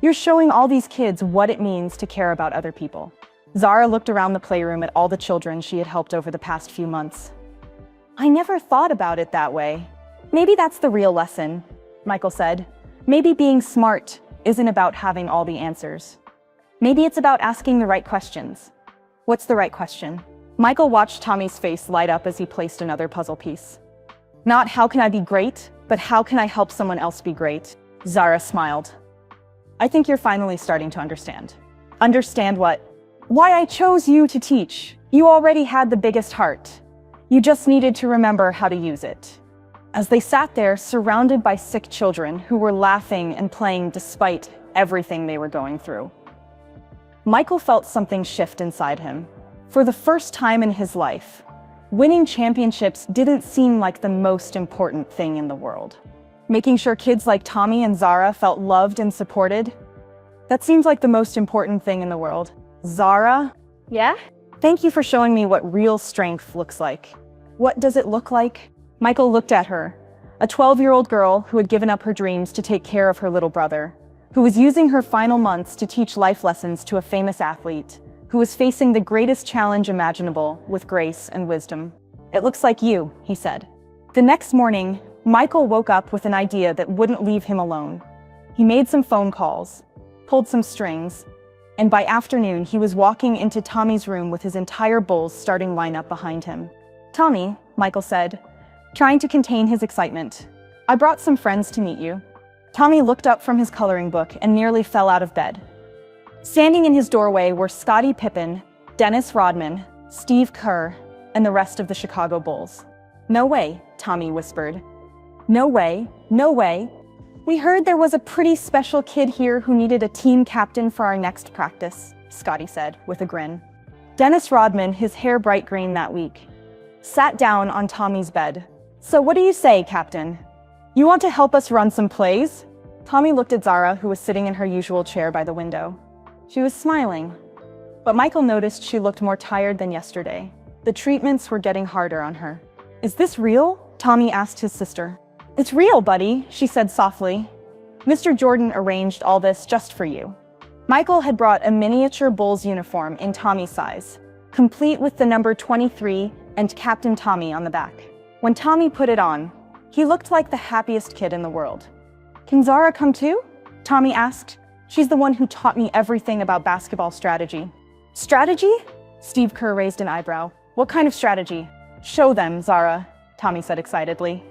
You're showing all these kids what it means to care about other people. Zara looked around the playroom at all the children she had helped over the past few months. I never thought about it that way. Maybe that's the real lesson, Michael said. Maybe being smart isn't about having all the answers. Maybe it's about asking the right questions. What's the right question? Michael watched Tommy's face light up as he placed another puzzle piece. Not how can I be great, but how can I help someone else be great? Zara smiled. I think you're finally starting to understand. Understand what? Why I chose you to teach. You already had the biggest heart. You just needed to remember how to use it. As they sat there, surrounded by sick children who were laughing and playing despite everything they were going through, Michael felt something shift inside him. For the first time in his life, winning championships didn't seem like the most important thing in the world. Making sure kids like Tommy and Zara felt loved and supported, that seems like the most important thing in the world. Zara? Yeah? Thank you for showing me what real strength looks like. What does it look like? Michael looked at her, a 12-year-old girl who had given up her dreams to take care of her little brother, who was using her final months to teach life lessons to a famous athlete, who was facing the greatest challenge imaginable with grace and wisdom. It looks like you, he said. The next morning, Michael woke up with an idea that wouldn't leave him alone. He made some phone calls, pulled some strings, and by afternoon, he was walking into Tommy's room with his entire Bulls starting lineup behind him. Tommy, Michael said, trying to contain his excitement, I brought some friends to meet you. Tommy looked up from his coloring book and nearly fell out of bed. Standing in his doorway were Scottie Pippen, Dennis Rodman, Steve Kerr, and the rest of the Chicago Bulls. "No way," Tommy whispered. "No way, no way. We heard there was a pretty special kid here who needed a team captain for our next practice," Scottie said with a grin. Dennis Rodman, his hair bright green that week, sat down on Tommy's bed. "So what do you say, Captain? You want to help us run some plays?" Tommy looked at Zara, who was sitting in her usual chair by the window. She was smiling, but Michael noticed she looked more tired than yesterday. The treatments were getting harder on her. "Is this real?" Tommy asked his sister. "It's real, buddy," she said softly. "Mr. Jordan arranged all this just for you." Michael had brought a miniature Bulls uniform in Tommy's size, complete with the number 23 and Captain Tommy on the back. When Tommy put it on, he looked like the happiest kid in the world. "Can Zara come too?" Tommy asked. "She's the one who taught me everything about basketball strategy." "Strategy?" Steve Kerr raised an eyebrow. "What kind of strategy?" "Show them, Zara," Tommy said excitedly.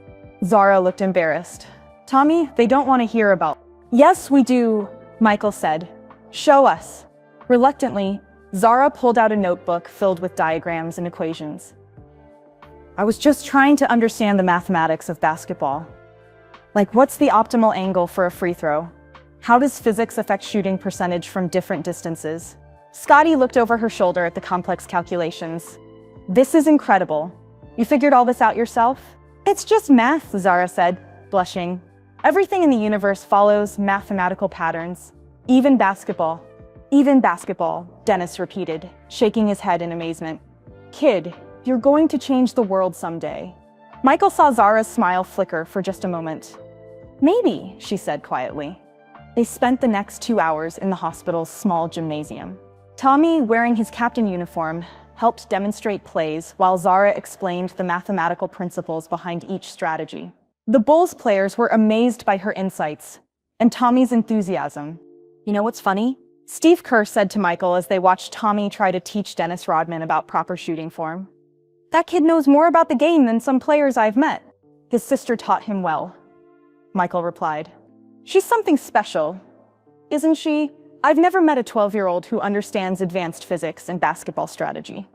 Zara looked embarrassed. "Tommy, they don't want to hear about." "Yes, we do," Michael said. "Show us." Reluctantly, Zara pulled out a notebook filled with diagrams and equations. "I was just trying to understand the mathematics of basketball. Like, what's the optimal angle for a free throw? How does physics affect shooting percentage from different distances?" Scottie looked over her shoulder at the complex calculations. "This is incredible. You figured all this out yourself?" "It's just math," Zara said, blushing. "Everything in the universe follows mathematical patterns. Even basketball." "Even basketball," Dennis repeated, shaking his head in amazement. "Kid, you're going to change the world someday." Michael saw Zara's smile flicker for just a moment. "Maybe," she said quietly. They spent the next 2 hours in the hospital's small gymnasium. Tommy, wearing his captain uniform, helped demonstrate plays while Zara explained the mathematical principles behind each strategy. The Bulls players were amazed by her insights and Tommy's enthusiasm. "You know what's funny?" Steve Kerr said to Michael as they watched Tommy try to teach Dennis Rodman about proper shooting form. "That kid knows more about the game than some players I've met." "His sister taught him well," Michael replied. "She's something special, isn't she? I've never met a 12-year-old who understands advanced physics and basketball strategy."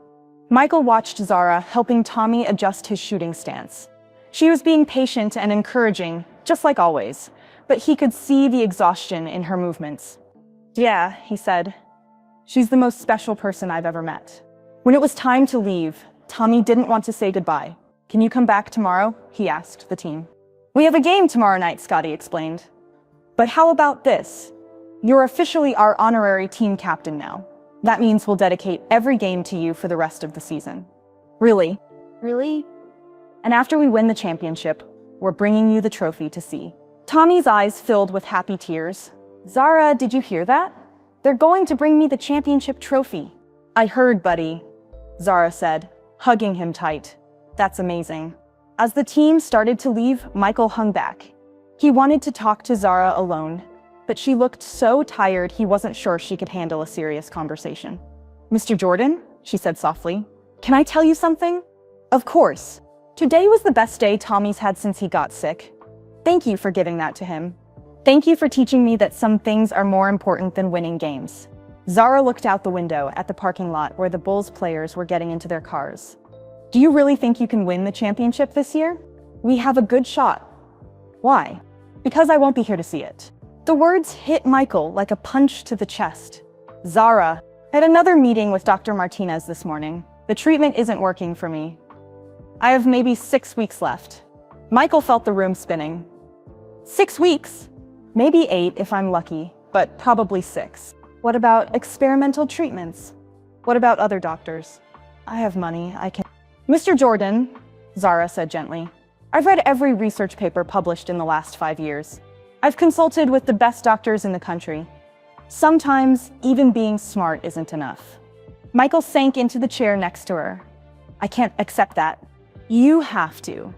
Michael watched Zara helping Tommy adjust his shooting stance. She was being patient and encouraging, just like always, but he could see the exhaustion in her movements. "Yeah," he said. "She's the most special person I've ever met." When it was time to leave, Tommy didn't want to say goodbye. "Can you come back tomorrow?" he asked the team. "We have a game tomorrow night," Scottie explained. "But how about this? You're officially our honorary team captain now. That means we'll dedicate every game to you for the rest of the season." "Really? Really? And after we win the championship, we're bringing you the trophy to see." Tommy's eyes filled with happy tears. "Zara, did you hear that? They're going to bring me the championship trophy." "I heard, buddy," Zara said, hugging him tight. "That's amazing." As the team started to leave, Michael hung back. He wanted to talk to Zara alone, but she looked so tired he wasn't sure she could handle a serious conversation. "Mr. Jordan," she said softly, "can I tell you something?" "Of course. Today was the best day Tommy's had since he got sick. Thank you for giving that to him. Thank you for teaching me that some things are more important than winning games." Zara looked out the window at the parking lot where the Bulls players were getting into their cars. "Do you really think you can win the championship this year?" "We have a good shot." "Why?" "Because I won't be here to see it." The words hit Michael like a punch to the chest. "Zara, I had another meeting with Dr. Martinez this morning. The treatment isn't working for me. I have maybe 6 weeks left." Michael felt the room spinning. 6 weeks? Maybe 8 if I'm lucky, but probably 6. What about experimental treatments? What about other doctors? I have money, I can... "Mr. Jordan," Zara said gently, "I've read every research paper published in the last 5 years. I've consulted with the best doctors in the country. Sometimes, even being smart isn't enough." Michael sank into the chair next to her. "I can't accept that." "You have to.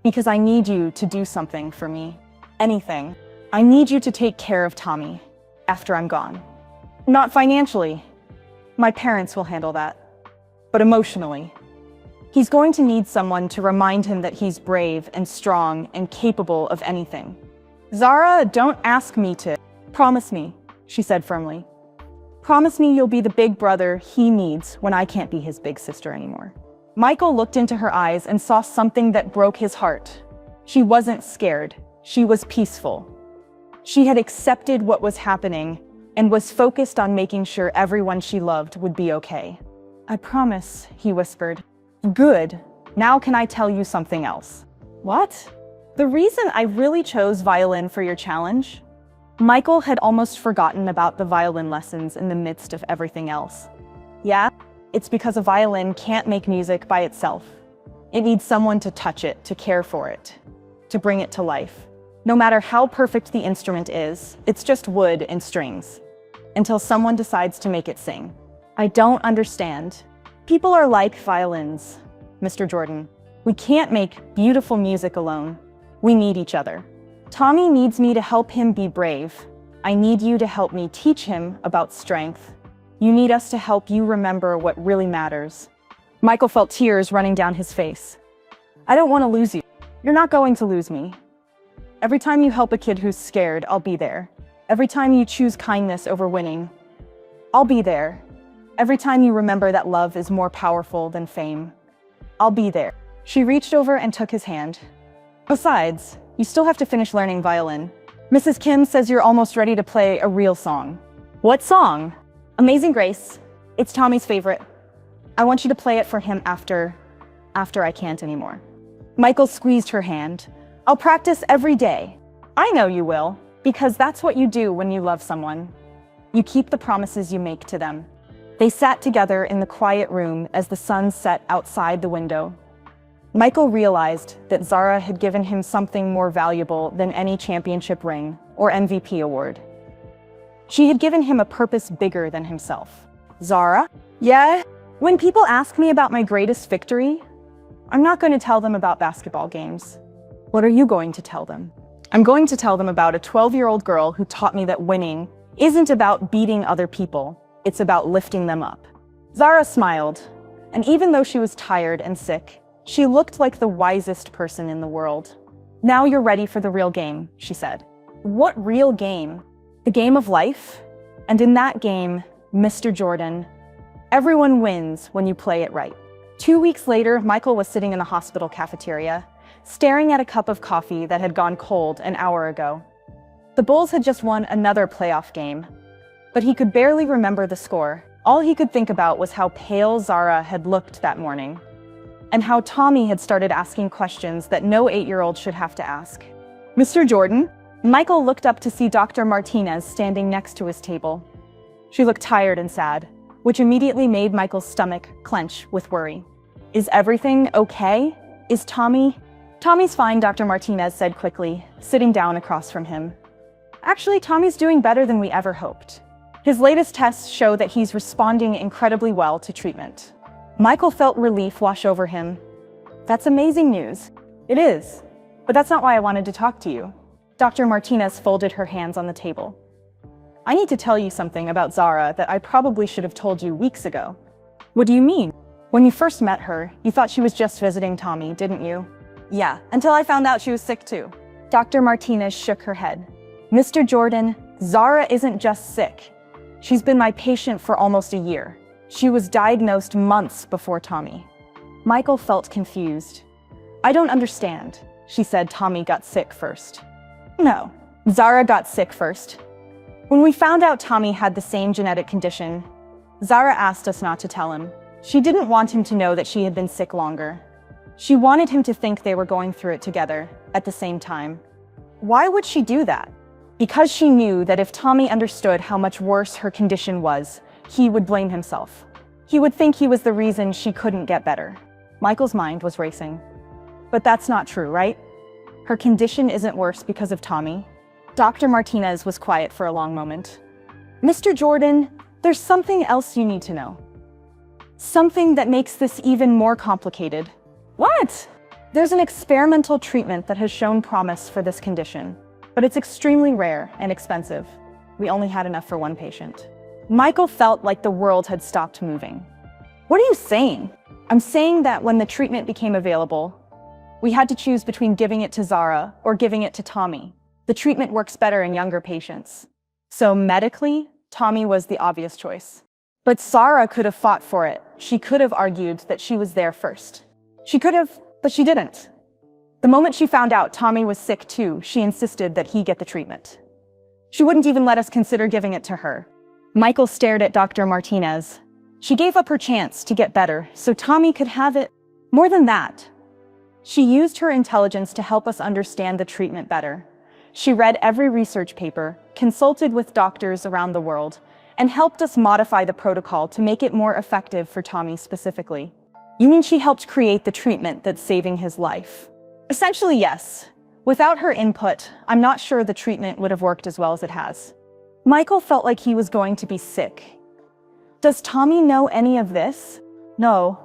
Because I need you to do something for me. Anything. I need you to take care of Tommy after I'm gone. Not financially. My parents will handle that. But emotionally. He's going to need someone to remind him that he's brave and strong and capable of anything." "Zara, don't ask me to." "Promise me," she said firmly. Promise me you'll be the big brother he needs when I can't be his big sister anymore." Michael looked into her eyes and saw something that broke his heart. She wasn't scared. She was peaceful. She had accepted what was happening and was focused on making sure everyone she loved would be okay. "I promise," he whispered. "Good. Now can I tell you something else?" "What?" "The reason I really chose violin for your challenge?" Michael had almost forgotten about the violin lessons in the midst of everything else. "Yeah, it's because a violin can't make music by itself. It needs someone to touch it, to care for it, to bring it to life. No matter how perfect the instrument is, it's just wood and strings, until someone decides to make it sing." "I don't understand. People are like violins, Mr. Jordan. We can't make beautiful music alone. We need each other. Tommy needs me to help him be brave. I need you to help me teach him about strength. You need us to help you remember what really matters." Michael felt tears running down his face. "I don't want to lose you. You're not going to lose me. Every time you help a kid who's scared, I'll be there. Every time you choose kindness over winning, I'll be there. Every time you remember that love is more powerful than fame, I'll be there." She reached over and took his hand. "Besides, you still have to finish learning violin. Mrs. Kim says you're almost ready to play a real song." "What song?" "Amazing Grace. It's Tommy's favorite. I want you to play it for him after I can't anymore." Michael squeezed her hand. "I'll practice every day." "I know you will, because that's what you do when you love someone. You keep the promises you make to them." They sat together in the quiet room as the sun set outside the window. Michael realized that Zara had given him something more valuable than any championship ring or MVP award. She had given him a purpose bigger than himself. "Zara?" "Yeah?" "When people ask me about my greatest victory, I'm not going to tell them about basketball games." "What are you going to tell them?" "I'm going to tell them about a 12-year-old girl who taught me that winning isn't about beating other people, it's about lifting them up." Zara smiled, and even though she was tired and sick, she looked like the wisest person in the world. "Now you're ready for the real game," she said. "What real game?" "The game of life. And in that game, Mr. Jordan, everyone wins when you play it right." 2 weeks later, Michael was sitting in the hospital cafeteria, staring at a cup of coffee that had gone cold an hour ago. The Bulls had just won another playoff game, but he could barely remember the score. All he could think about was how pale Zara had looked that morning, and how Tommy had started asking questions that no 8-year-old should have to ask. "Mr. Jordan?" Michael looked up to see Dr. Martinez standing next to his table. She looked tired and sad, which immediately made Michael's stomach clench with worry. "Is everything okay? Is Tommy?" "Tommy's fine," Dr. Martinez said quickly, sitting down across from him. "Actually, Tommy's doing better than we ever hoped. His latest tests show that he's responding incredibly well to treatment." Michael felt relief wash over him. "That's amazing news." "It is, but that's not why I wanted to talk to you." Dr. Martinez folded her hands on the table. "I need to tell you something about Zara that I probably should have told you weeks ago." "What do you mean?" "When you first met her, you thought she was just visiting Tommy, didn't you?" "Yeah, until I found out she was sick too." Dr. Martinez shook her head. "Mr. Jordan, Zara isn't just sick. She's been my patient for almost a year. She was diagnosed months before Tommy." Michael felt confused. "I don't understand." She said Tommy got sick first. "No, Zara got sick first. When we found out Tommy had the same genetic condition, Zara asked us not to tell him. She didn't want him to know that she had been sick longer. She wanted him to think they were going through it together at the same time." "Why would she do that?" "Because she knew that if Tommy understood how much worse her condition was, he would blame himself. He would think he was the reason she couldn't get better." Michael's mind was racing. "But that's not true, right? Her condition isn't worse because of Tommy." Dr. Martinez was quiet for a long moment. "Mr. Jordan, there's something else you need to know. Something that makes this even more complicated." "What?" "There's an experimental treatment that has shown promise for this condition, but it's extremely rare and expensive. We only had enough for one patient." Michael felt like the world had stopped moving. "What are you saying?" "I'm saying that when the treatment became available, we had to choose between giving it to Zara or giving it to Tommy. The treatment works better in younger patients. So medically, Tommy was the obvious choice. But Zara could have fought for it. She could have argued that she was there first. She could have, but she didn't. The moment she found out Tommy was sick too, she insisted that he get the treatment. She wouldn't even let us consider giving it to her. Michael stared at Dr. Martinez. She gave up her chance to get better so Tommy could have it. More than that, she used her intelligence to help us understand the treatment better. She read every research paper, consulted with doctors around the world, and helped us modify the protocol to make it more effective for Tommy specifically. You mean she helped create the treatment that's saving his life? Essentially, yes. Without her input, I'm not sure the treatment would have worked as well as it has. Michael felt like he was going to be sick. Does Tommy know any of this? No.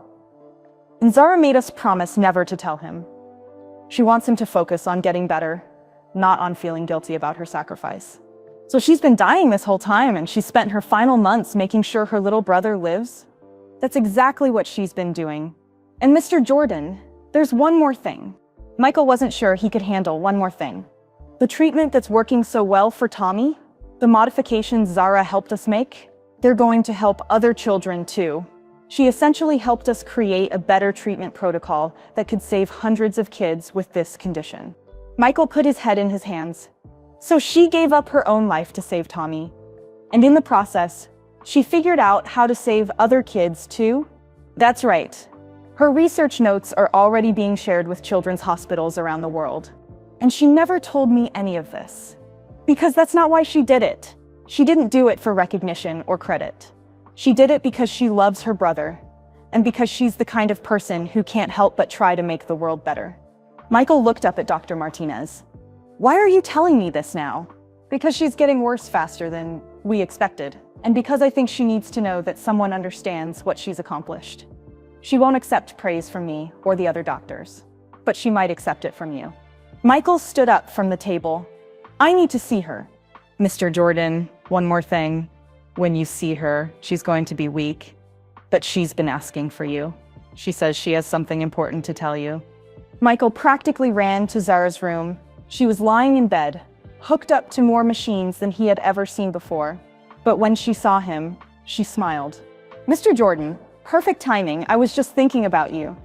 And Zara made us promise never to tell him. She wants him to focus on getting better, not on feeling guilty about her sacrifice. So she's been dying this whole time, and she spent her final months making sure her little brother lives? That's exactly what she's been doing. And Mr. Jordan, there's one more thing. Michael wasn't sure he could handle one more thing. The treatment that's working so well for Tommy, the modifications Zara helped us make, they're going to help other children too. She essentially helped us create a better treatment protocol that could save hundreds of kids with this condition. Michael put his head in his hands. So she gave up her own life to save Tommy. And in the process, she figured out how to save other kids too? That's right. Her research notes are already being shared with children's hospitals around the world. And she never told me any of this. Because that's not why she did it. She didn't do it for recognition or credit. She did it because she loves her brother, and because she's the kind of person who can't help but try to make the world better. Michael looked up at Dr. Martinez. Why are you telling me this now? Because she's getting worse faster than we expected, and because I think she needs to know that someone understands what she's accomplished. She won't accept praise from me or the other doctors, but she might accept it from you. Michael stood up from the table. I need to see her. Mr. Jordan, one more thing. When you see her, she's going to be weak, but she's been asking for you. She says she has something important to tell you. Michael practically ran to Zara's room. She was lying in bed, hooked up to more machines than he had ever seen before. But when she saw him, she smiled. Mr. Jordan, perfect timing. I was just thinking about you.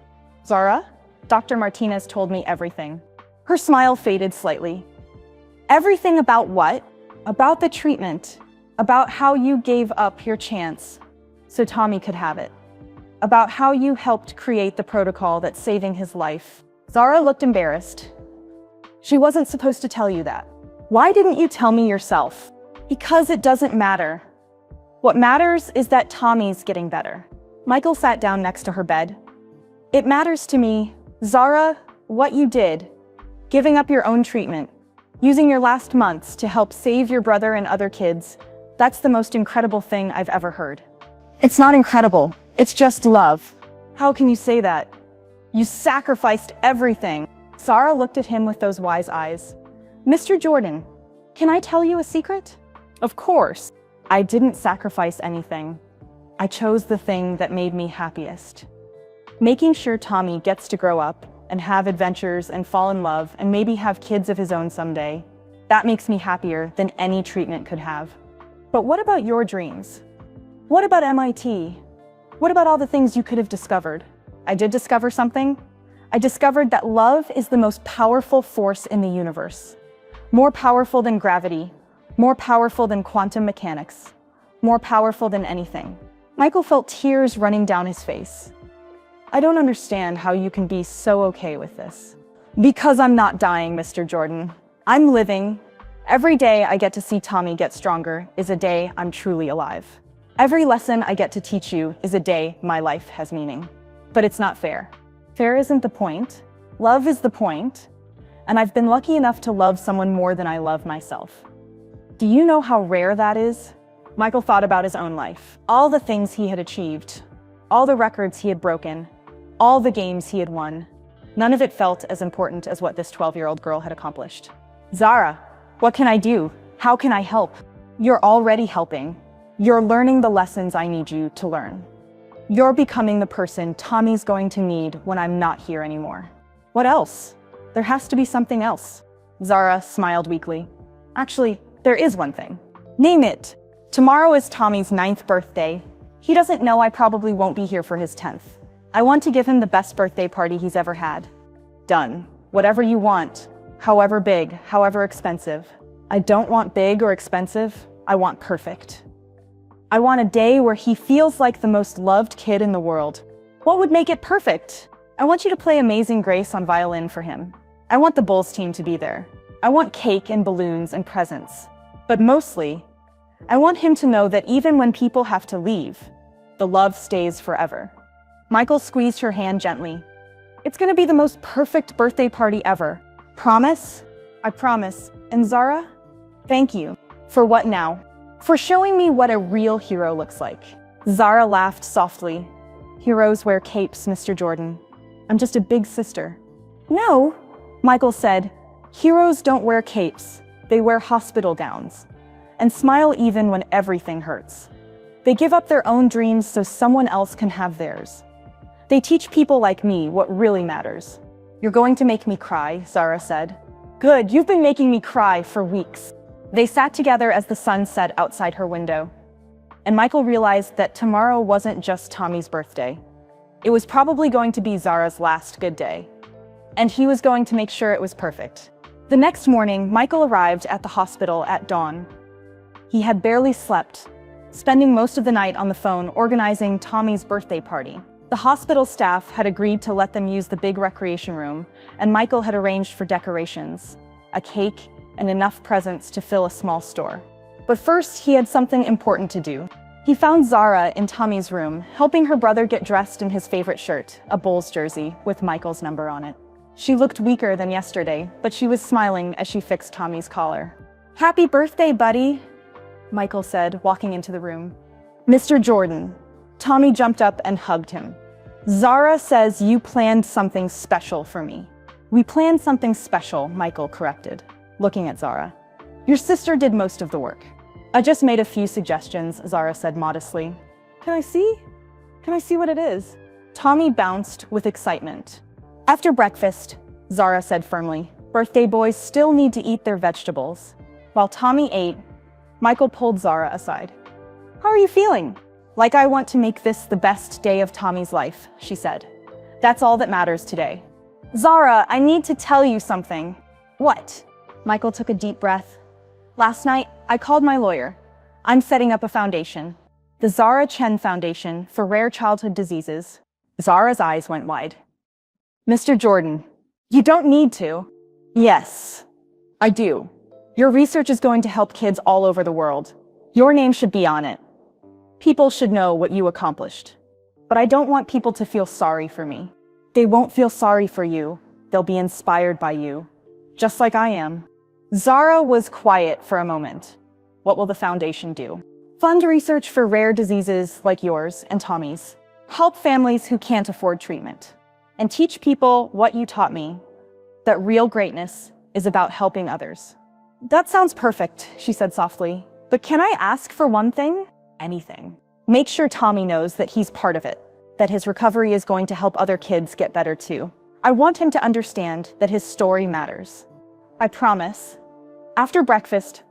Zara? Dr. Martinez told me everything. Her smile faded slightly. Everything about what? About the treatment. About how you gave up your chance so Tommy could have it. About how you helped create the protocol that's saving his life. Zara looked embarrassed. She wasn't supposed to tell you that. Why didn't you tell me yourself? Because it doesn't matter. What matters is that Tommy's getting better. Michael sat down next to her bed. It matters to me, Zara, what you did. Giving up your own treatment. Using your last months to help save your brother and other kids. That's the most incredible thing I've ever heard. It's not incredible. It's just love. How can you say that? You sacrificed everything. Zara looked at him with those wise eyes. Mr. Jordan, can I tell you a secret? Of course. I didn't sacrifice anything. I chose the thing that made me happiest. Making sure Tommy gets to grow up and have adventures and fall in love and maybe have kids of his own someday. That makes me happier than any treatment could have. But what about your dreams? What about MIT? What about all the things you could have discovered? I did discover something. I discovered that love is the most powerful force in the universe. More powerful than gravity, more powerful than quantum mechanics, more powerful than anything. Michael felt tears running down his face. I don't understand how you can be so okay with this. Because I'm not dying, Mr. Jordan. I'm living. Every day I get to see Tommy get stronger is a day I'm truly alive. Every lesson I get to teach you is a day my life has meaning. But it's not fair. Fair isn't the point. Love is the point. And I've been lucky enough to love someone more than I love myself. Do you know how rare that is? Michael thought about his own life. All the things he had achieved. All the records he had broken. All the games he had won. None of it felt as important as what this 12-year-old girl had accomplished. Zara, what can I do? How can I help? You're already helping. You're learning the lessons I need you to learn. You're becoming the person Tommy's going to need when I'm not here anymore. What else? There has to be something else. Zara smiled weakly. Actually, there is one thing. Name it. Tomorrow is Tommy's 9th birthday. He doesn't know I probably won't be here for his 10th. I want to give him the best birthday party he's ever had. Done. Whatever you want. However big, however expensive. I don't want big or expensive. I want perfect. I want a day where he feels like the most loved kid in the world. What would make it perfect? I want you to play Amazing Grace on violin for him. I want the Bulls team to be there. I want cake and balloons and presents. But mostly, I want him to know that even when people have to leave, the love stays forever. Michael squeezed her hand gently. It's gonna be the most perfect birthday party ever. Promise? I promise. And Zara? Thank you. For what now? For showing me what a real hero looks like. Zara laughed softly. Heroes wear capes, Mr. Jordan. I'm just a big sister. No, Michael said. Heroes don't wear capes. They wear hospital gowns. And smile even when everything hurts. They give up their own dreams so someone else can have theirs. They teach people like me what really matters. You're going to make me cry, Zara said. Good, you've been making me cry for weeks. They sat together as the sun set outside her window. And Michael realized that tomorrow wasn't just Tommy's birthday. It was probably going to be Zara's last good day. And he was going to make sure it was perfect. The next morning, Michael arrived at the hospital at dawn. He had barely slept, spending most of the night on the phone organizing Tommy's birthday party. The hospital staff had agreed to let them use the big recreation room, and Michael had arranged for decorations, a cake, and enough presents to fill a small store. But first, he had something important to do. He found Zara in Tommy's room, helping her brother get dressed in his favorite shirt, a Bulls jersey with Michael's number on it. She looked weaker than yesterday, but she was smiling as she fixed Tommy's collar. "Happy birthday, buddy," Michael said, walking into the room. "Mr. Jordan." Tommy jumped up and hugged him. "Zara says you planned something special for me." "We planned something special," Michael corrected, looking at Zara. "Your sister did most of the work." "I just made a few suggestions," Zara said modestly. Can I see? Can I see what it is?" Tommy bounced with excitement. "After breakfast," Zara said firmly, "birthday boys still need to eat their vegetables." While Tommy ate, Michael pulled Zara aside. "How are you feeling?" "Like I want to make this the best day of Tommy's life," she said. "That's all that matters today." "Zara, I need to tell you something." "What?" Michael took a deep breath. "Last night, I called my lawyer. I'm setting up a foundation. The Zara Chen Foundation for Rare Childhood Diseases." Zara's eyes went wide. "Mr. Jordan, you don't need to." "Yes, I do. Your research is going to help kids all over the world. Your name should be on it. People should know what you accomplished. But I don't want people to feel sorry for me. They won't feel sorry for you. They'll be inspired by you. Just like I am." Zara was quiet for a moment. "What will the foundation do?" "Fund research for rare diseases like yours and Tommy's. Help families who can't afford treatment. And teach people what you taught me, that real greatness is about helping others." "That sounds perfect," she said softly. "But can I ask for one thing?" "Anything. Make sure Tommy knows that he's part of it, that his recovery is going to help other kids get better too. I want him to understand that his story matters." "I promise." After breakfast,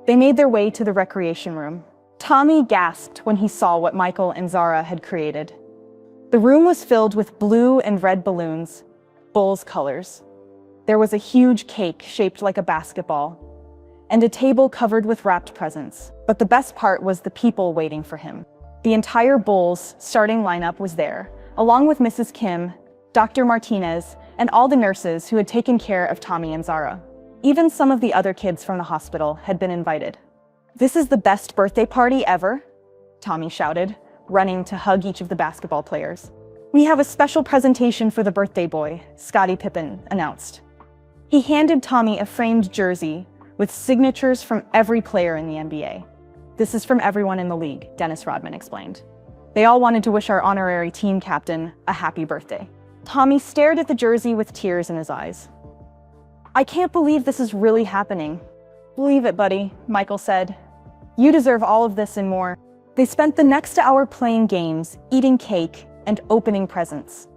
they made their way to the recreation room. Tommy gasped when he saw what Michael and Zara had created. The room was filled with blue and red balloons, Bulls colors. There was a huge cake shaped like a basketball, and a table covered with wrapped presents. But the best part was the people waiting for him. The entire Bulls starting lineup was there, along with Mrs. Kim, Dr. Martinez, and all the nurses who had taken care of Tommy and Zara. Even some of the other kids from the hospital had been invited. "This is the best birthday party ever," Tommy shouted, running to hug each of the basketball players. "We have a special presentation for the birthday boy," Scottie Pippen announced. He handed Tommy a framed jersey with signatures from every player in the NBA. "This is from everyone in the league," Dennis Rodman explained. "They all wanted to wish our honorary team captain a happy birthday." Tommy stared at the jersey with tears in his eyes. "I can't believe this is really happening." "Believe it, buddy," Michael said. "You deserve all of this and more." They spent the next hour playing games, eating cake, and opening presents.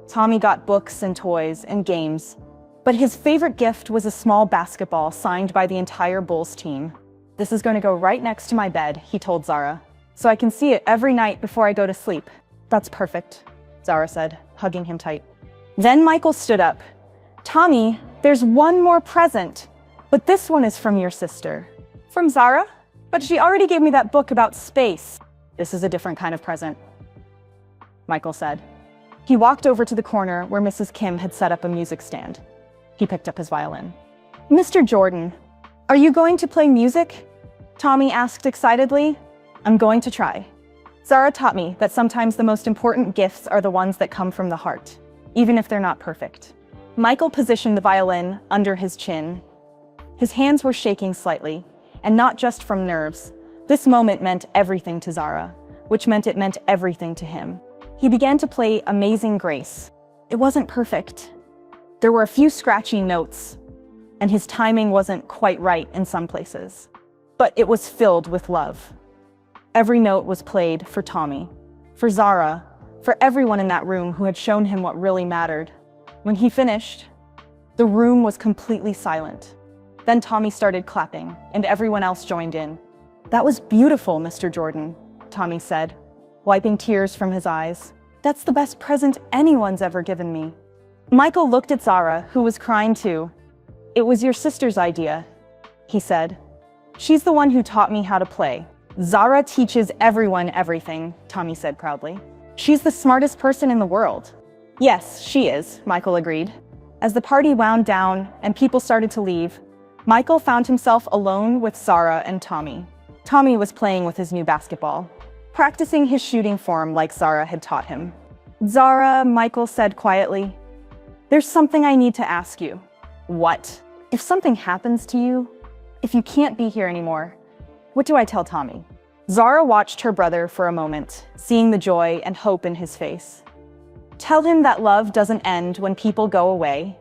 Tommy got books and toys and games, but his favorite gift was a small basketball signed by the entire Bulls team. This is going to go right next to my bed, he told Zara, so I can see it every night before I go to sleep. That's perfect, Zara said, hugging him tight. Then Michael stood up. Tommy, there's one more present, but this one is from your sister. From Zara? But she already gave me that book about space. This is a different kind of present, Michael said. He walked over to the corner where Mrs. Kim had set up a music stand. He picked up his violin. Mr. Jordan, are you going to play music? Tommy asked excitedly. I'm going to try. Zara taught me that sometimes the most important gifts are the ones that come from the heart, even if they're not perfect. Michael positioned the violin under his chin. His hands were shaking slightly, and not just from nerves. This moment meant everything to Zara, which meant it meant everything to him. He began to play Amazing Grace. It wasn't perfect. There were a few scratchy notes, and his timing wasn't quite right in some places. But it was filled with love. Every note was played for Tommy, for Zara, for everyone in that room who had shown him what really mattered. When he finished, the room was completely silent. Then Tommy started clapping, and everyone else joined in. That was beautiful, Mr. Jordan, Tommy said, wiping tears from his eyes. That's the best present anyone's ever given me. Michael looked at Zara, who was crying too. It was your sister's idea, he said. She's the one who taught me how to play. Zara teaches everyone everything, Tommy said proudly. She's the smartest person in the world. Yes, she is, Michael agreed. As the party wound down and people started to leave, Michael found himself alone with Zara and Tommy. Tommy was playing with his new basketball, practicing his shooting form like Zara had taught him. Zara, Michael said quietly, there's something I need to ask you. What? If something happens to you, if you can't be here anymore, what do I tell Tommy? Zara watched her brother for a moment, seeing the joy and hope in his face. Tell him that love doesn't end when people go away.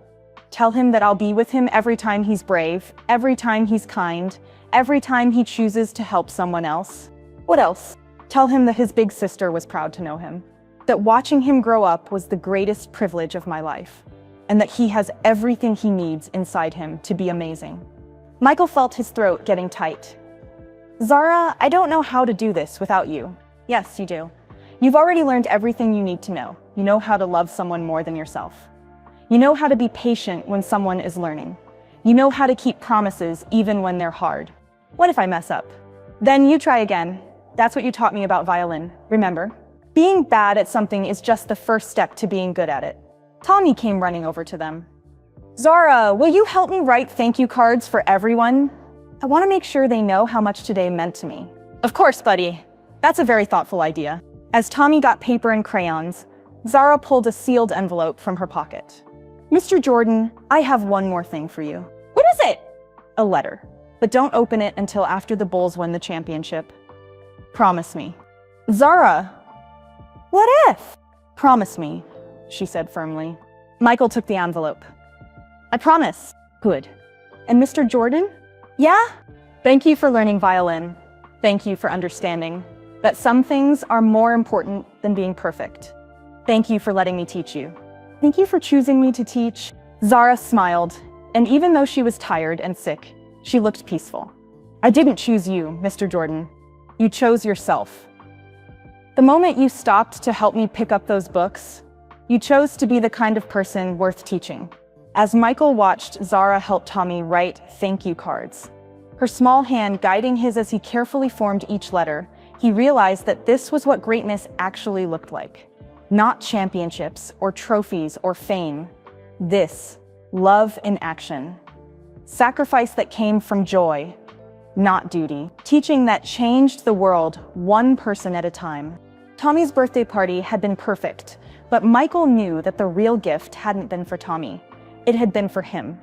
Tell him that I'll be with him every time he's brave, every time he's kind, every time he chooses to help someone else. What else? Tell him that his big sister was proud to know him, that watching him grow up was the greatest privilege of my life, and that he has everything he needs inside him to be amazing. Michael felt his throat getting tight. Zara, I don't know how to do this without you. Yes, you do. You've already learned everything you need to know. You know how to love someone more than yourself. You know how to be patient when someone is learning. You know how to keep promises even when they're hard. What if I mess up? Then you try again. That's what you taught me about violin, remember? Being bad at something is just the first step to being good at it. Tommy came running over to them. Zara, will you help me write thank you cards for everyone? I want to make sure they know how much today meant to me. Of course, buddy. That's a very thoughtful idea. As Tommy got paper and crayons, Zara pulled a sealed envelope from her pocket. Mr. Jordan, I have one more thing for you. What is it? A letter. But don't open it until after the Bulls win the championship. Promise me. Zara! What if? Promise me, she said firmly. Michael took the envelope. I promise. Good. And Mr. Jordan? Yeah? Thank you for learning violin. Thank you for understanding that some things are more important than being perfect. Thank you for letting me teach you. Thank you for choosing me to teach. Zara smiled, and even though she was tired and sick, she looked peaceful. I didn't choose you, Mr. Jordan. You chose yourself. The moment you stopped to help me pick up those books, you chose to be the kind of person worth teaching. As Michael watched Zara help Tommy write thank you cards, her small hand guiding his as he carefully formed each letter, he realized that this was what greatness actually looked like. Not championships or trophies or fame. This, love in action. Sacrifice that came from joy, not duty. Teaching that changed the world one person at a time. Tommy's birthday party had been perfect, but Michael knew that the real gift hadn't been for Tommy. It had been for him.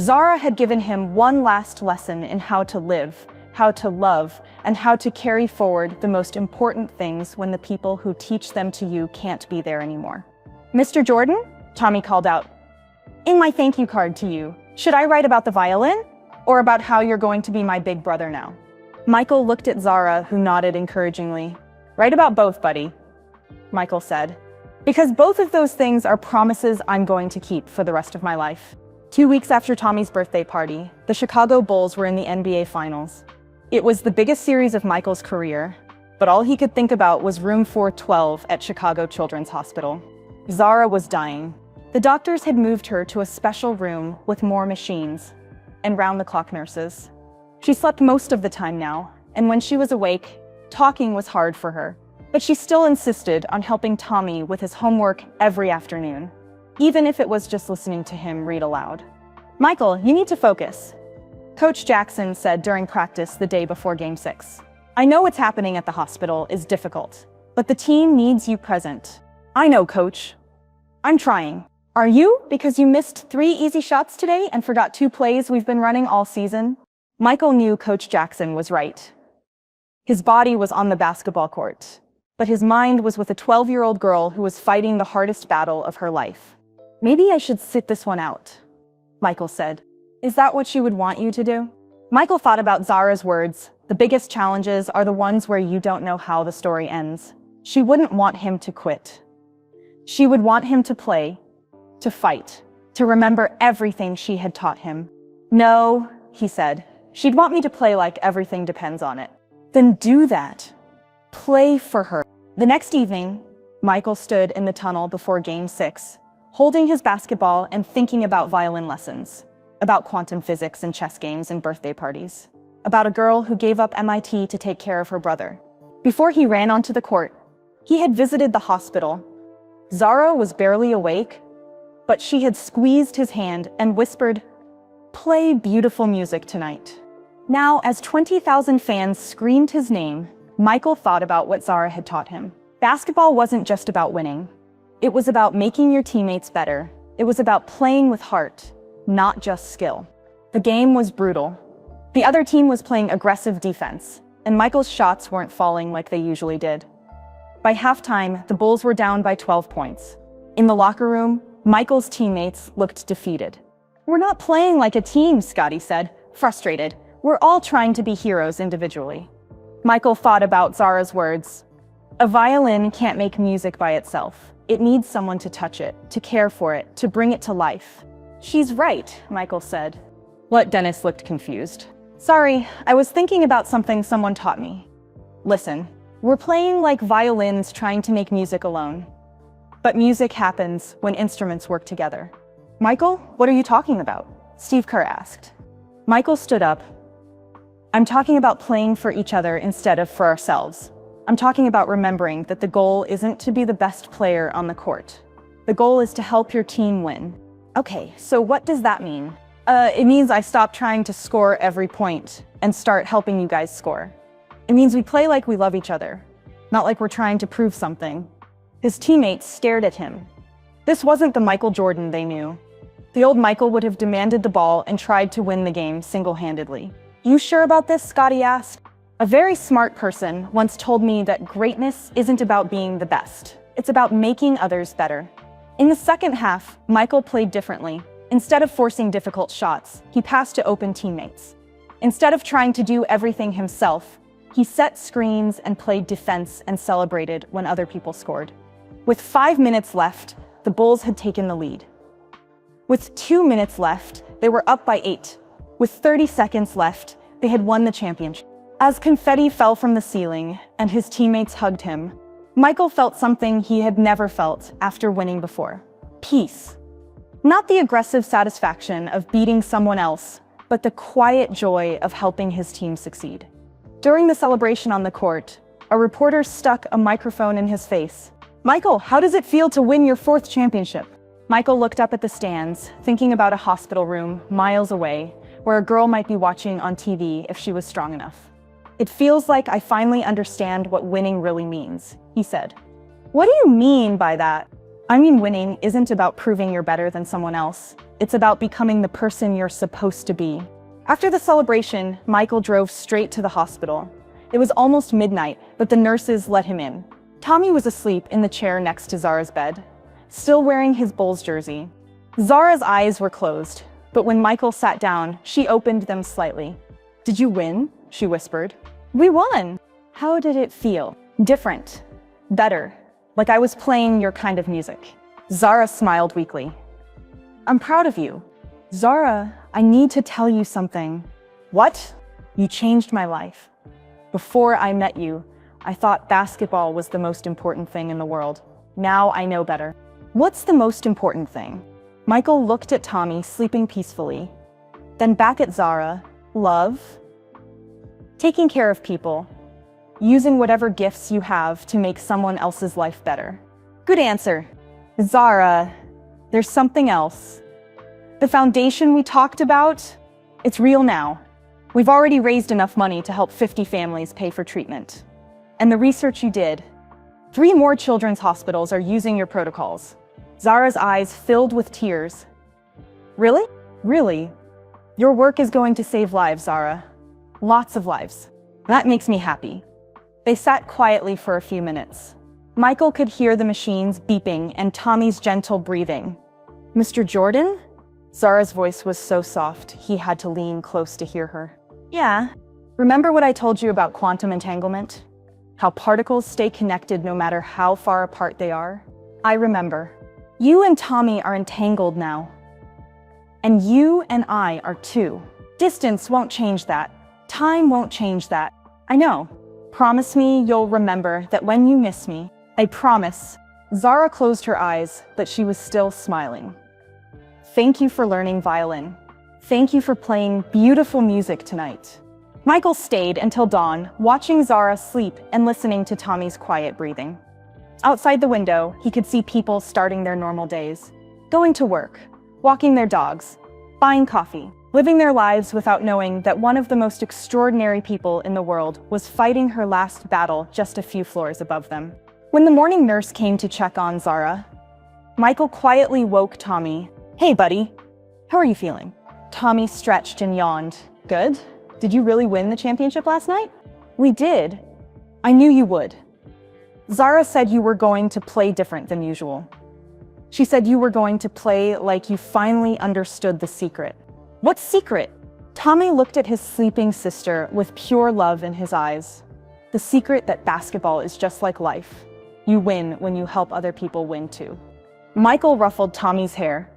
Zara had given him one last lesson in how to live, how to love, and how to carry forward the most important things when the people who teach them to you can't be there anymore. Mr. Jordan? Tommy called out. In my thank you card to you, should I write about the violin? Or about how you're going to be my big brother now? Michael looked at Zara, who nodded encouragingly. Write about both, buddy, Michael said. Because both of those things are promises I'm going to keep for the rest of my life. 2 weeks after Tommy's birthday party, the Chicago Bulls were in the NBA Finals. It was the biggest series of Michael's career, but all he could think about was room 412 at Chicago Children's Hospital. Zara was dying. The doctors had moved her to a special room with more machines and round-the-clock nurses. She slept most of the time now, and when she was awake, talking was hard for her. But she still insisted on helping Tommy with his homework every afternoon, even if it was just listening to him read aloud. "Michael, you need to focus," Coach Jackson said during practice the day before Game 6. "I know what's happening at the hospital is difficult, but the team needs you present." "I know, Coach. I'm trying." "Are you? Because you missed 3 easy shots today and forgot 2 plays we've been running all season?" Michael knew Coach Jackson was right. His body was on the basketball court, but his mind was with a 12-year-old girl who was fighting the hardest battle of her life. "Maybe I should sit this one out," Michael said. "Is that what she would want you to do?" Michael thought about Zara's words. The biggest challenges are the ones where you don't know how the story ends. She wouldn't want him to quit. She would want him to play, to fight, to remember everything she had taught him. "No," he said. "She'd want me to play like everything depends on it." "Then do that. Play for her." The next evening, Michael stood in the tunnel before Game 6, holding his basketball and thinking about violin lessons, about quantum physics and chess games and birthday parties, about a girl who gave up MIT to take care of her brother. Before he ran onto the court, he had visited the hospital. Zara was barely awake, but she had squeezed his hand and whispered, "Play beautiful music tonight." Now, as 20,000 fans screamed his name, Michael thought about what Zara had taught him. Basketball wasn't just about winning. It was about making your teammates better. It was about playing with heart, not just skill. The game was brutal. The other team was playing aggressive defense, and Michael's shots weren't falling like they usually did. By halftime, the Bulls were down by 12 points. In the locker room, Michael's teammates looked defeated. "We're not playing like a team," Scotty said, frustrated. "We're all trying to be heroes individually." Michael thought about Zara's words. "A violin can't make music by itself. It needs someone to touch it, to care for it, to bring it to life." "She's right," Michael said. What? Dennis looked confused. "Sorry, I was thinking about something someone taught me. Listen, we're playing like violins trying to make music alone. But music happens when instruments work together." "Michael, what are you talking about?" Steve Kerr asked. Michael stood up. "I'm talking about playing for each other instead of for ourselves. I'm talking about remembering that the goal isn't to be the best player on the court. The goal is to help your team win." "Okay, so what does that mean?" It means I stop trying to score every point and start helping you guys score. It means we play like we love each other, not like we're trying to prove something." His teammates stared at him. This wasn't the Michael Jordan they knew. The old Michael would have demanded the ball and tried to win the game single-handedly. "You sure about this?" Scotty asked. "A very smart person once told me that greatness isn't about being the best. It's about making others better." In the second half, Michael played differently. Instead of forcing difficult shots, he passed to open teammates. Instead of trying to do everything himself, he set screens and played defense and celebrated when other people scored. With 5 minutes left, the Bulls had taken the lead. With 2 minutes left, they were up by 8. With 30 seconds left, they had won the championship. As confetti fell from the ceiling and his teammates hugged him, Michael felt something he had never felt after winning before. Peace. Not the aggressive satisfaction of beating someone else, but the quiet joy of helping his team succeed. During the celebration on the court, a reporter stuck a microphone in his face. "Michael, how does it feel to win your 4th championship?" Michael looked up at the stands, thinking about a hospital room miles away, where a girl might be watching on TV if she was strong enough. "It feels like I finally understand what winning really means," he said. "What do you mean by that?" "I mean, winning isn't about proving you're better than someone else. It's about becoming the person you're supposed to be." After the celebration, Michael drove straight to the hospital. It was almost midnight, but the nurses let him in. Tommy was asleep in the chair next to Zara's bed, still wearing his Bulls jersey. Zara's eyes were closed, but when Michael sat down, she opened them slightly. "Did you win?" she whispered. "We won." "How did it feel?" "Different. Better. Like I was playing your kind of music." Zara smiled weakly. "I'm proud of you." "Zara, I need to tell you something." "What?" You changed my life. Before I met you, I thought basketball was the most important thing in the world. Now I know better. What's the most important thing? Michael looked at Tommy sleeping peacefully, then back at Zara. Love, taking care of people, using whatever gifts you have to make someone else's life better. Good answer. Zara, there's something else. The foundation we talked about, it's real now. We've already raised enough money to help 50 families pay for treatment. And the research you did, 3 more children's hospitals are using your protocols. Zara's eyes filled with tears. Really? Really? Your work is going to save lives, Zara. Lots of lives. That makes me happy. They sat quietly for a few minutes. Michael could hear the machines beeping and Tommy's gentle breathing. Mr. Jordan? Zara's voice was so soft, he had to lean close to hear her. Yeah. Remember what I told you about quantum entanglement? How particles stay connected no matter how far apart they are? I remember. You and Tommy are entangled now. And you and I are too. Distance won't change that. Time won't change that. I know. Promise me you'll remember that when you miss me. I promise. Zara closed her eyes, but she was still smiling. Thank you for learning violin. Thank you for playing beautiful music tonight. Michael stayed until dawn, watching Zara sleep and listening to Tommy's quiet breathing. Outside the window, he could see people starting their normal days, going to work, walking their dogs, buying coffee, living their lives without knowing that one of the most extraordinary people in the world was fighting her last battle just a few floors above them. When the morning nurse came to check on Zara, Michael quietly woke Tommy. Hey, buddy. How are you feeling? Tommy stretched and yawned. Good. Did you really win the championship last night? We did. I knew you would. Zara said you were going to play different than usual. She said you were going to play like you finally understood the secret. What secret? Tommy looked at his sleeping sister with pure love in his eyes. The secret that basketball is just like life. You win when you help other people win too. Michael ruffled Tommy's hair.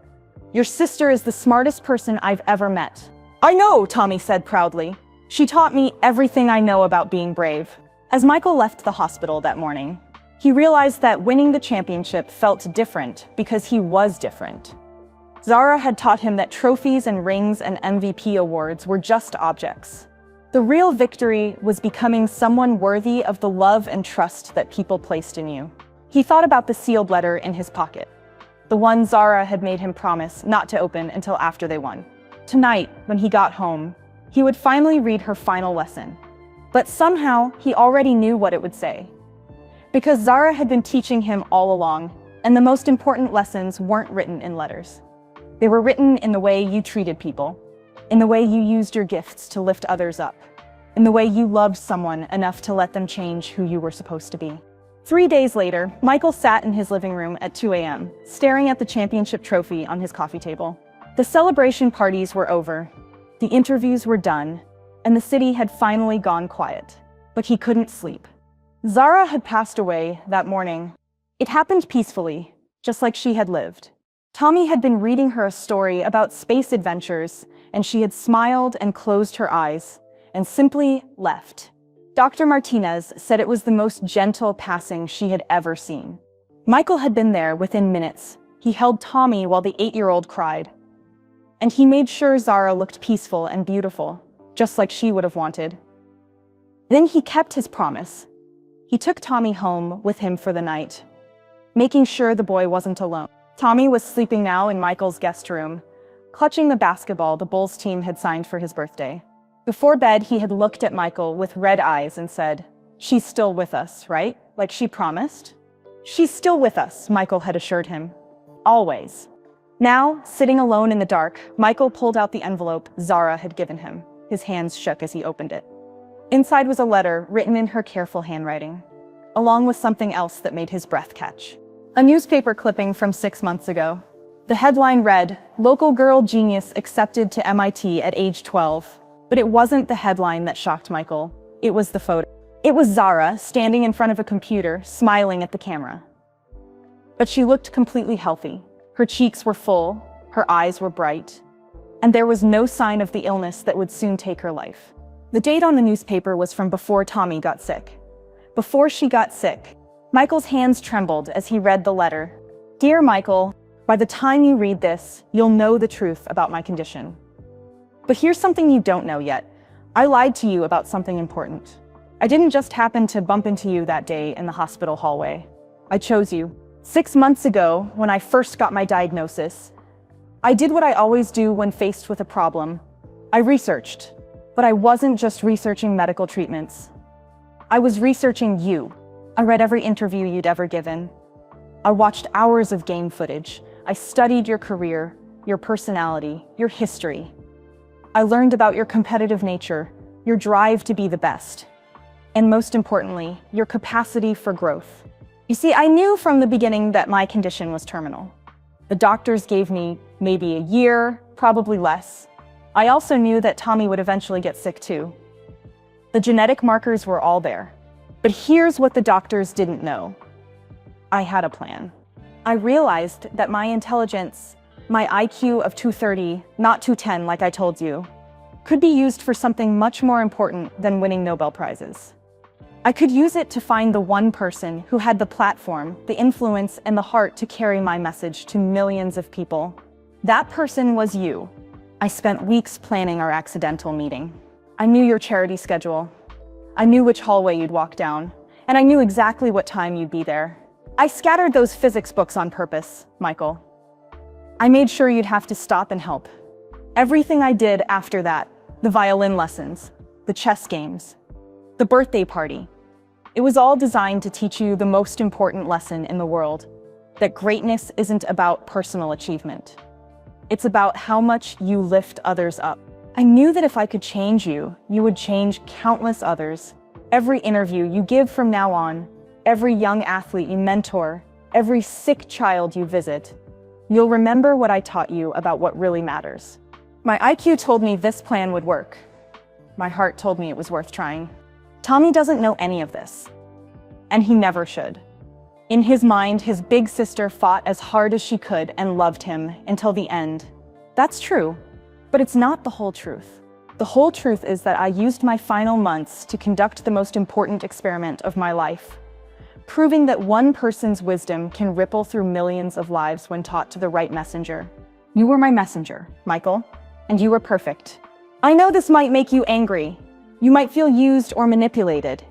Your sister is the smartest person I've ever met. I know, Tommy said proudly. She taught me everything I know about being brave. As Michael left the hospital that morning, he realized that winning the championship felt different because he was different. Zara had taught him that trophies and rings and MVP awards were just objects. The real victory was becoming someone worthy of the love and trust that people placed in you. He thought about the sealed letter in his pocket, the one Zara had made him promise not to open until after they won. Tonight, when he got home, he would finally read her final lesson. But somehow, he already knew what it would say. Because Zara had been teaching him all along, and the most important lessons weren't written in letters. They were written in the way you treated people, in the way you used your gifts to lift others up, in the way you loved someone enough to let them change who you were supposed to be. 3 days later, Michael sat in his living room at 2 a.m., staring at the championship trophy on his coffee table. The celebration parties were over, the interviews were done, and the city had finally gone quiet. But he couldn't sleep. Zara had passed away that morning. It happened peacefully, just like she had lived. Tommy had been reading her a story about space adventures, and she had smiled and closed her eyes, and simply left. Dr. Martinez said it was the most gentle passing she had ever seen. Michael had been there within minutes. He held Tommy while the 8-year-old cried. And he made sure Zara looked peaceful and beautiful, just like she would have wanted. Then he kept his promise. He took Tommy home with him for the night, making sure the boy wasn't alone. Tommy was sleeping now in Michael's guest room, clutching the basketball the Bulls team had signed for his birthday. Before bed, he had looked at Michael with red eyes and said, "She's still with us, right? Like she promised?" "She's still with us," Michael had assured him. Always. Now, sitting alone in the dark, Michael pulled out the envelope Zara had given him. His hands shook as he opened it. Inside was a letter written in her careful handwriting, along with something else that made his breath catch. A newspaper clipping from 6 months ago. The headline read, "Local girl genius accepted to MIT at age 12. But it wasn't the headline that shocked Michael. It was the photo. It was Zara standing in front of a computer, smiling at the camera. But she looked completely healthy. Her cheeks were full, her eyes were bright, and there was no sign of the illness that would soon take her life. The date on the newspaper was from before Tommy got sick. Before she got sick. Michael's hands trembled as he read the letter. Dear Michael, by the time you read this, you'll know the truth about my condition. But here's something you don't know yet. I lied to you about something important. I didn't just happen to bump into you that day in the hospital hallway. I chose you. 6 months ago, when I first got my diagnosis, I did what I always do when faced with a problem. I researched. But I wasn't just researching medical treatments. I was researching you. I read every interview you'd ever given. I watched hours of game footage. I studied your career, your personality, your history. I learned about your competitive nature, your drive to be the best, and most importantly, your capacity for growth. You see, I knew from the beginning that my condition was terminal. The doctors gave me maybe a year, probably less. I also knew that Tommy would eventually get sick too. The genetic markers were all there. But here's what the doctors didn't know. I had a plan. I realized that my intelligence, my IQ of 230, not 210 like I told you, could be used for something much more important than winning Nobel Prizes. I could use it to find the one person who had the platform, the influence, and the heart to carry my message to millions of people. That person was you. I spent weeks planning our accidental meeting. I knew your charity schedule. I knew which hallway you'd walk down, and I knew exactly what time you'd be there. I scattered those physics books on purpose, Michael. I made sure you'd have to stop and help. Everything I did after that, the violin lessons, the chess games, the birthday party, it was all designed to teach you the most important lesson in the world, that greatness isn't about personal achievement. It's about how much you lift others up. I knew that if I could change you, you would change countless others. Every interview you give from now on, every young athlete you mentor, every sick child you visit, you'll remember what I taught you about what really matters. My IQ told me this plan would work. My heart told me it was worth trying. Tommy doesn't know any of this, and he never should. In his mind, his big sister fought as hard as she could and loved him until the end. That's true, but it's not the whole truth. The whole truth is that I used my final months to conduct the most important experiment of my life, proving that one person's wisdom can ripple through millions of lives when taught to the right messenger. You were my messenger, Michael, and you were perfect. I know this might make you angry. You might feel used or manipulated.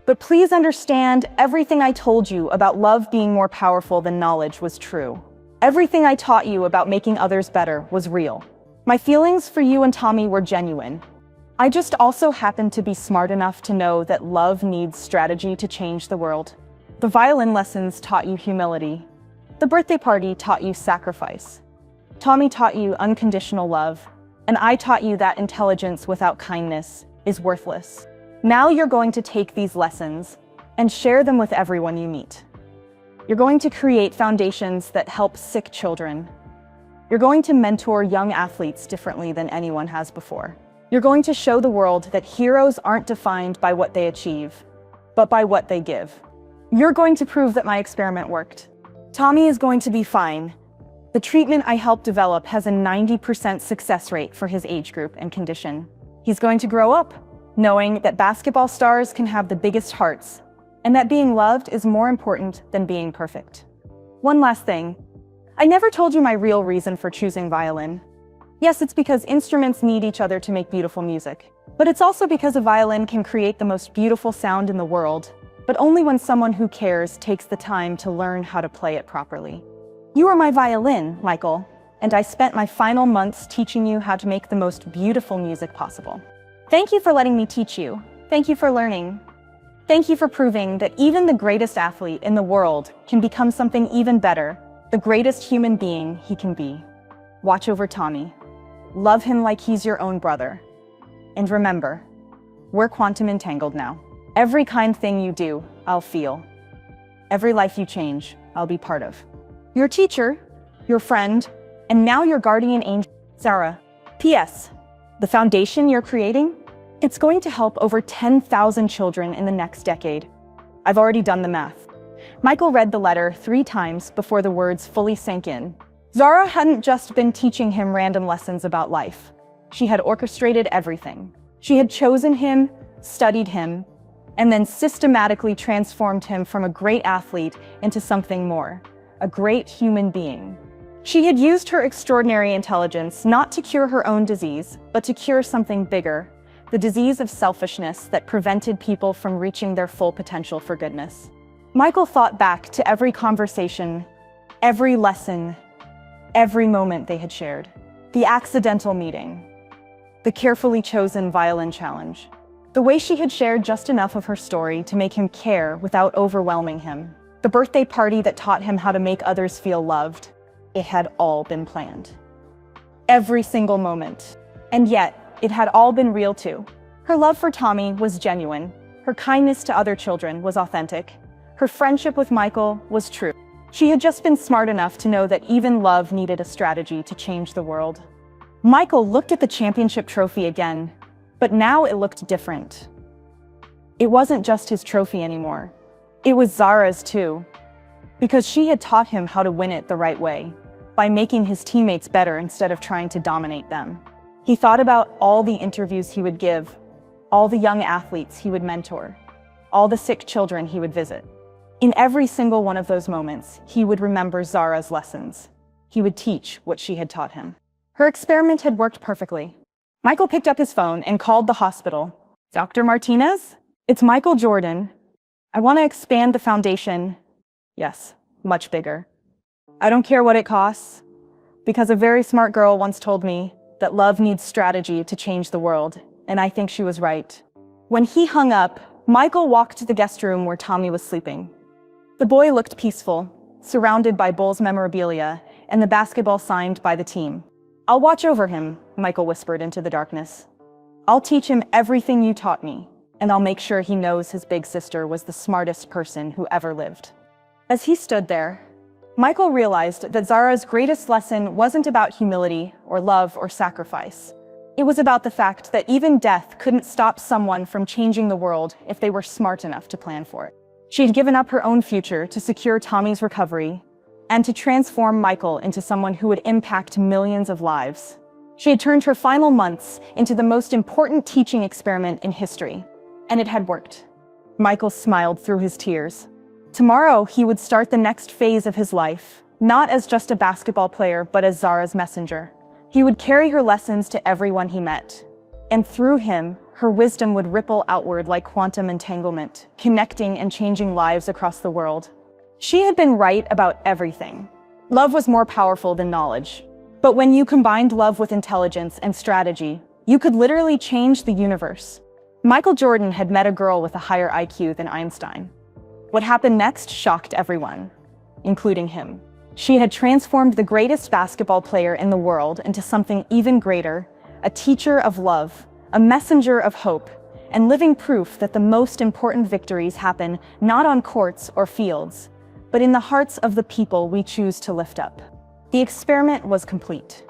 But please understand, everything I told you about love being more powerful than knowledge was true. Everything I taught you about making others better was real. My feelings for you and Tommy were genuine. I just also happened to be smart enough to know that love needs strategy to change the world. The violin lessons taught you humility. The birthday party taught you sacrifice. Tommy taught you unconditional love. And I taught you that intelligence without kindness is worthless. Now you're going to take these lessons and share them with everyone you meet. You're going to create foundations that help sick children. You're going to mentor young athletes differently than anyone has before. You're going to show the world that heroes aren't defined by what they achieve, but by what they give. You're going to prove that my experiment worked. Tommy is going to be fine. The treatment I helped develop has a 90% success rate for his age group and condition. He's going to grow up, knowing that basketball stars can have the biggest hearts, and that being loved is more important than being perfect. One last thing. I never told you my real reason for choosing violin. Yes, it's because instruments need each other to make beautiful music. But it's also because a violin can create the most beautiful sound in the world, but only when someone who cares takes the time to learn how to play it properly. You are my violin, Michael, and I spent my final months teaching you how to make the most beautiful music possible. Thank you for letting me teach you. Thank you for learning. Thank you for proving that even the greatest athlete in the world can become something even better, the greatest human being he can be. Watch over Tommy. Love him like he's your own brother. And remember, we're quantum entangled now. Every kind thing you do, I'll feel. Every life you change, I'll be part of. Your teacher, your friend, and now your guardian angel, Sarah. P.S. The foundation you're creating? It's going to help over 10,000 children in the next decade. I've already done the math. Michael read the letter 3 times before the words fully sank in. Zara hadn't just been teaching him random lessons about life. She had orchestrated everything. She had chosen him, studied him, and then systematically transformed him from a great athlete into something more, a great human being. She had used her extraordinary intelligence not to cure her own disease, but to cure something bigger, the disease of selfishness that prevented people from reaching their full potential for goodness. Michael thought back to every conversation, every lesson, every moment they had shared. The accidental meeting, the carefully chosen violin challenge, the way she had shared just enough of her story to make him care without overwhelming him, the birthday party that taught him how to make others feel loved. It had all been planned. Every single moment. And yet, it had all been real too. Her love for Tommy was genuine. Her kindness to other children was authentic. Her friendship with Michael was true. She had just been smart enough to know that even love needed a strategy to change the world. Michael looked at the championship trophy again, but now it looked different. It wasn't just his trophy anymore. It was Zara's too, because she had taught him how to win it the right way, by making his teammates better instead of trying to dominate them. He thought about all the interviews he would give, all the young athletes he would mentor, all the sick children he would visit. In every single one of those moments, he would remember Zara's lessons. He would teach what she had taught him. Her experiment had worked perfectly. Michael picked up his phone and called the hospital. "Dr. Martinez? It's Michael Jordan. I want to expand the foundation." "Yes, much bigger. I don't care what it costs, because a very smart girl once told me that love needs strategy to change the world, and I think she was right." When he hung up, Michael walked to the guest room where Tommy was sleeping. The boy looked peaceful, surrounded by Bulls memorabilia and the basketball signed by the team. "I'll watch over him," Michael whispered into the darkness. "I'll teach him everything you taught me, and I'll make sure he knows his big sister was the smartest person who ever lived." As he stood there, Michael realized that Zara's greatest lesson wasn't about humility or love or sacrifice. It was about the fact that even death couldn't stop someone from changing the world if they were smart enough to plan for it. She had given up her own future to secure Tommy's recovery and to transform Michael into someone who would impact millions of lives. She had turned her final months into the most important teaching experiment in history, and it had worked. Michael smiled through his tears. Tomorrow, he would start the next phase of his life, not as just a basketball player, but as Zara's messenger. He would carry her lessons to everyone he met, and through him, her wisdom would ripple outward like quantum entanglement, connecting and changing lives across the world. She had been right about everything. Love was more powerful than knowledge. But when you combined love with intelligence and strategy, you could literally change the universe. Michael Jordan had met a girl with a higher IQ than Einstein. What happened next shocked everyone, including him. She had transformed the greatest basketball player in the world into something even greater, a teacher of love, a messenger of hope, and living proof that the most important victories happen not on courts or fields, but in the hearts of the people we choose to lift up. The experiment was complete.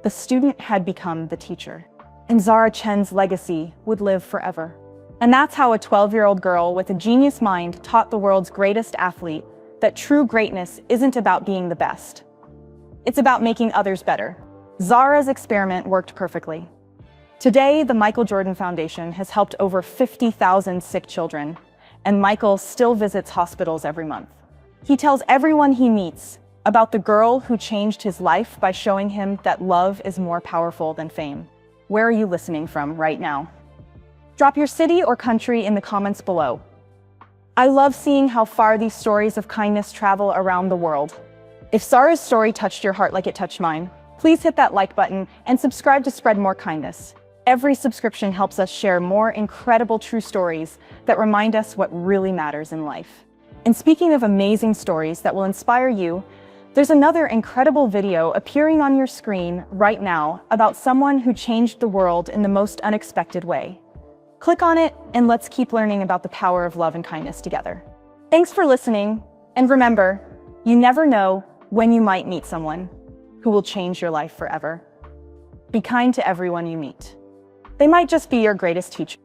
The student had become the teacher, and Zara Chen's legacy would live forever. And that's how a 12-year-old girl with a genius mind taught the world's greatest athlete that true greatness isn't about being the best. It's about making others better. Zara's experiment worked perfectly. Today, the Michael Jordan Foundation has helped over 50,000 sick children, and Michael still visits hospitals every month. He tells everyone he meets about the girl who changed his life by showing him that love is more powerful than fame. Where are you listening from right now? Drop your city or country in the comments below. I love seeing how far these stories of kindness travel around the world. If Zara's story touched your heart like it touched mine, please hit that like button and subscribe to spread more kindness. Every subscription helps us share more incredible true stories that remind us what really matters in life. And speaking of amazing stories that will inspire you, there's another incredible video appearing on your screen right now about someone who changed the world in the most unexpected way. Click on it and let's keep learning about the power of love and kindness together. Thanks for listening, and remember, you never know when you might meet someone who will change your life forever. Be kind to everyone you meet. They might just be your greatest teacher.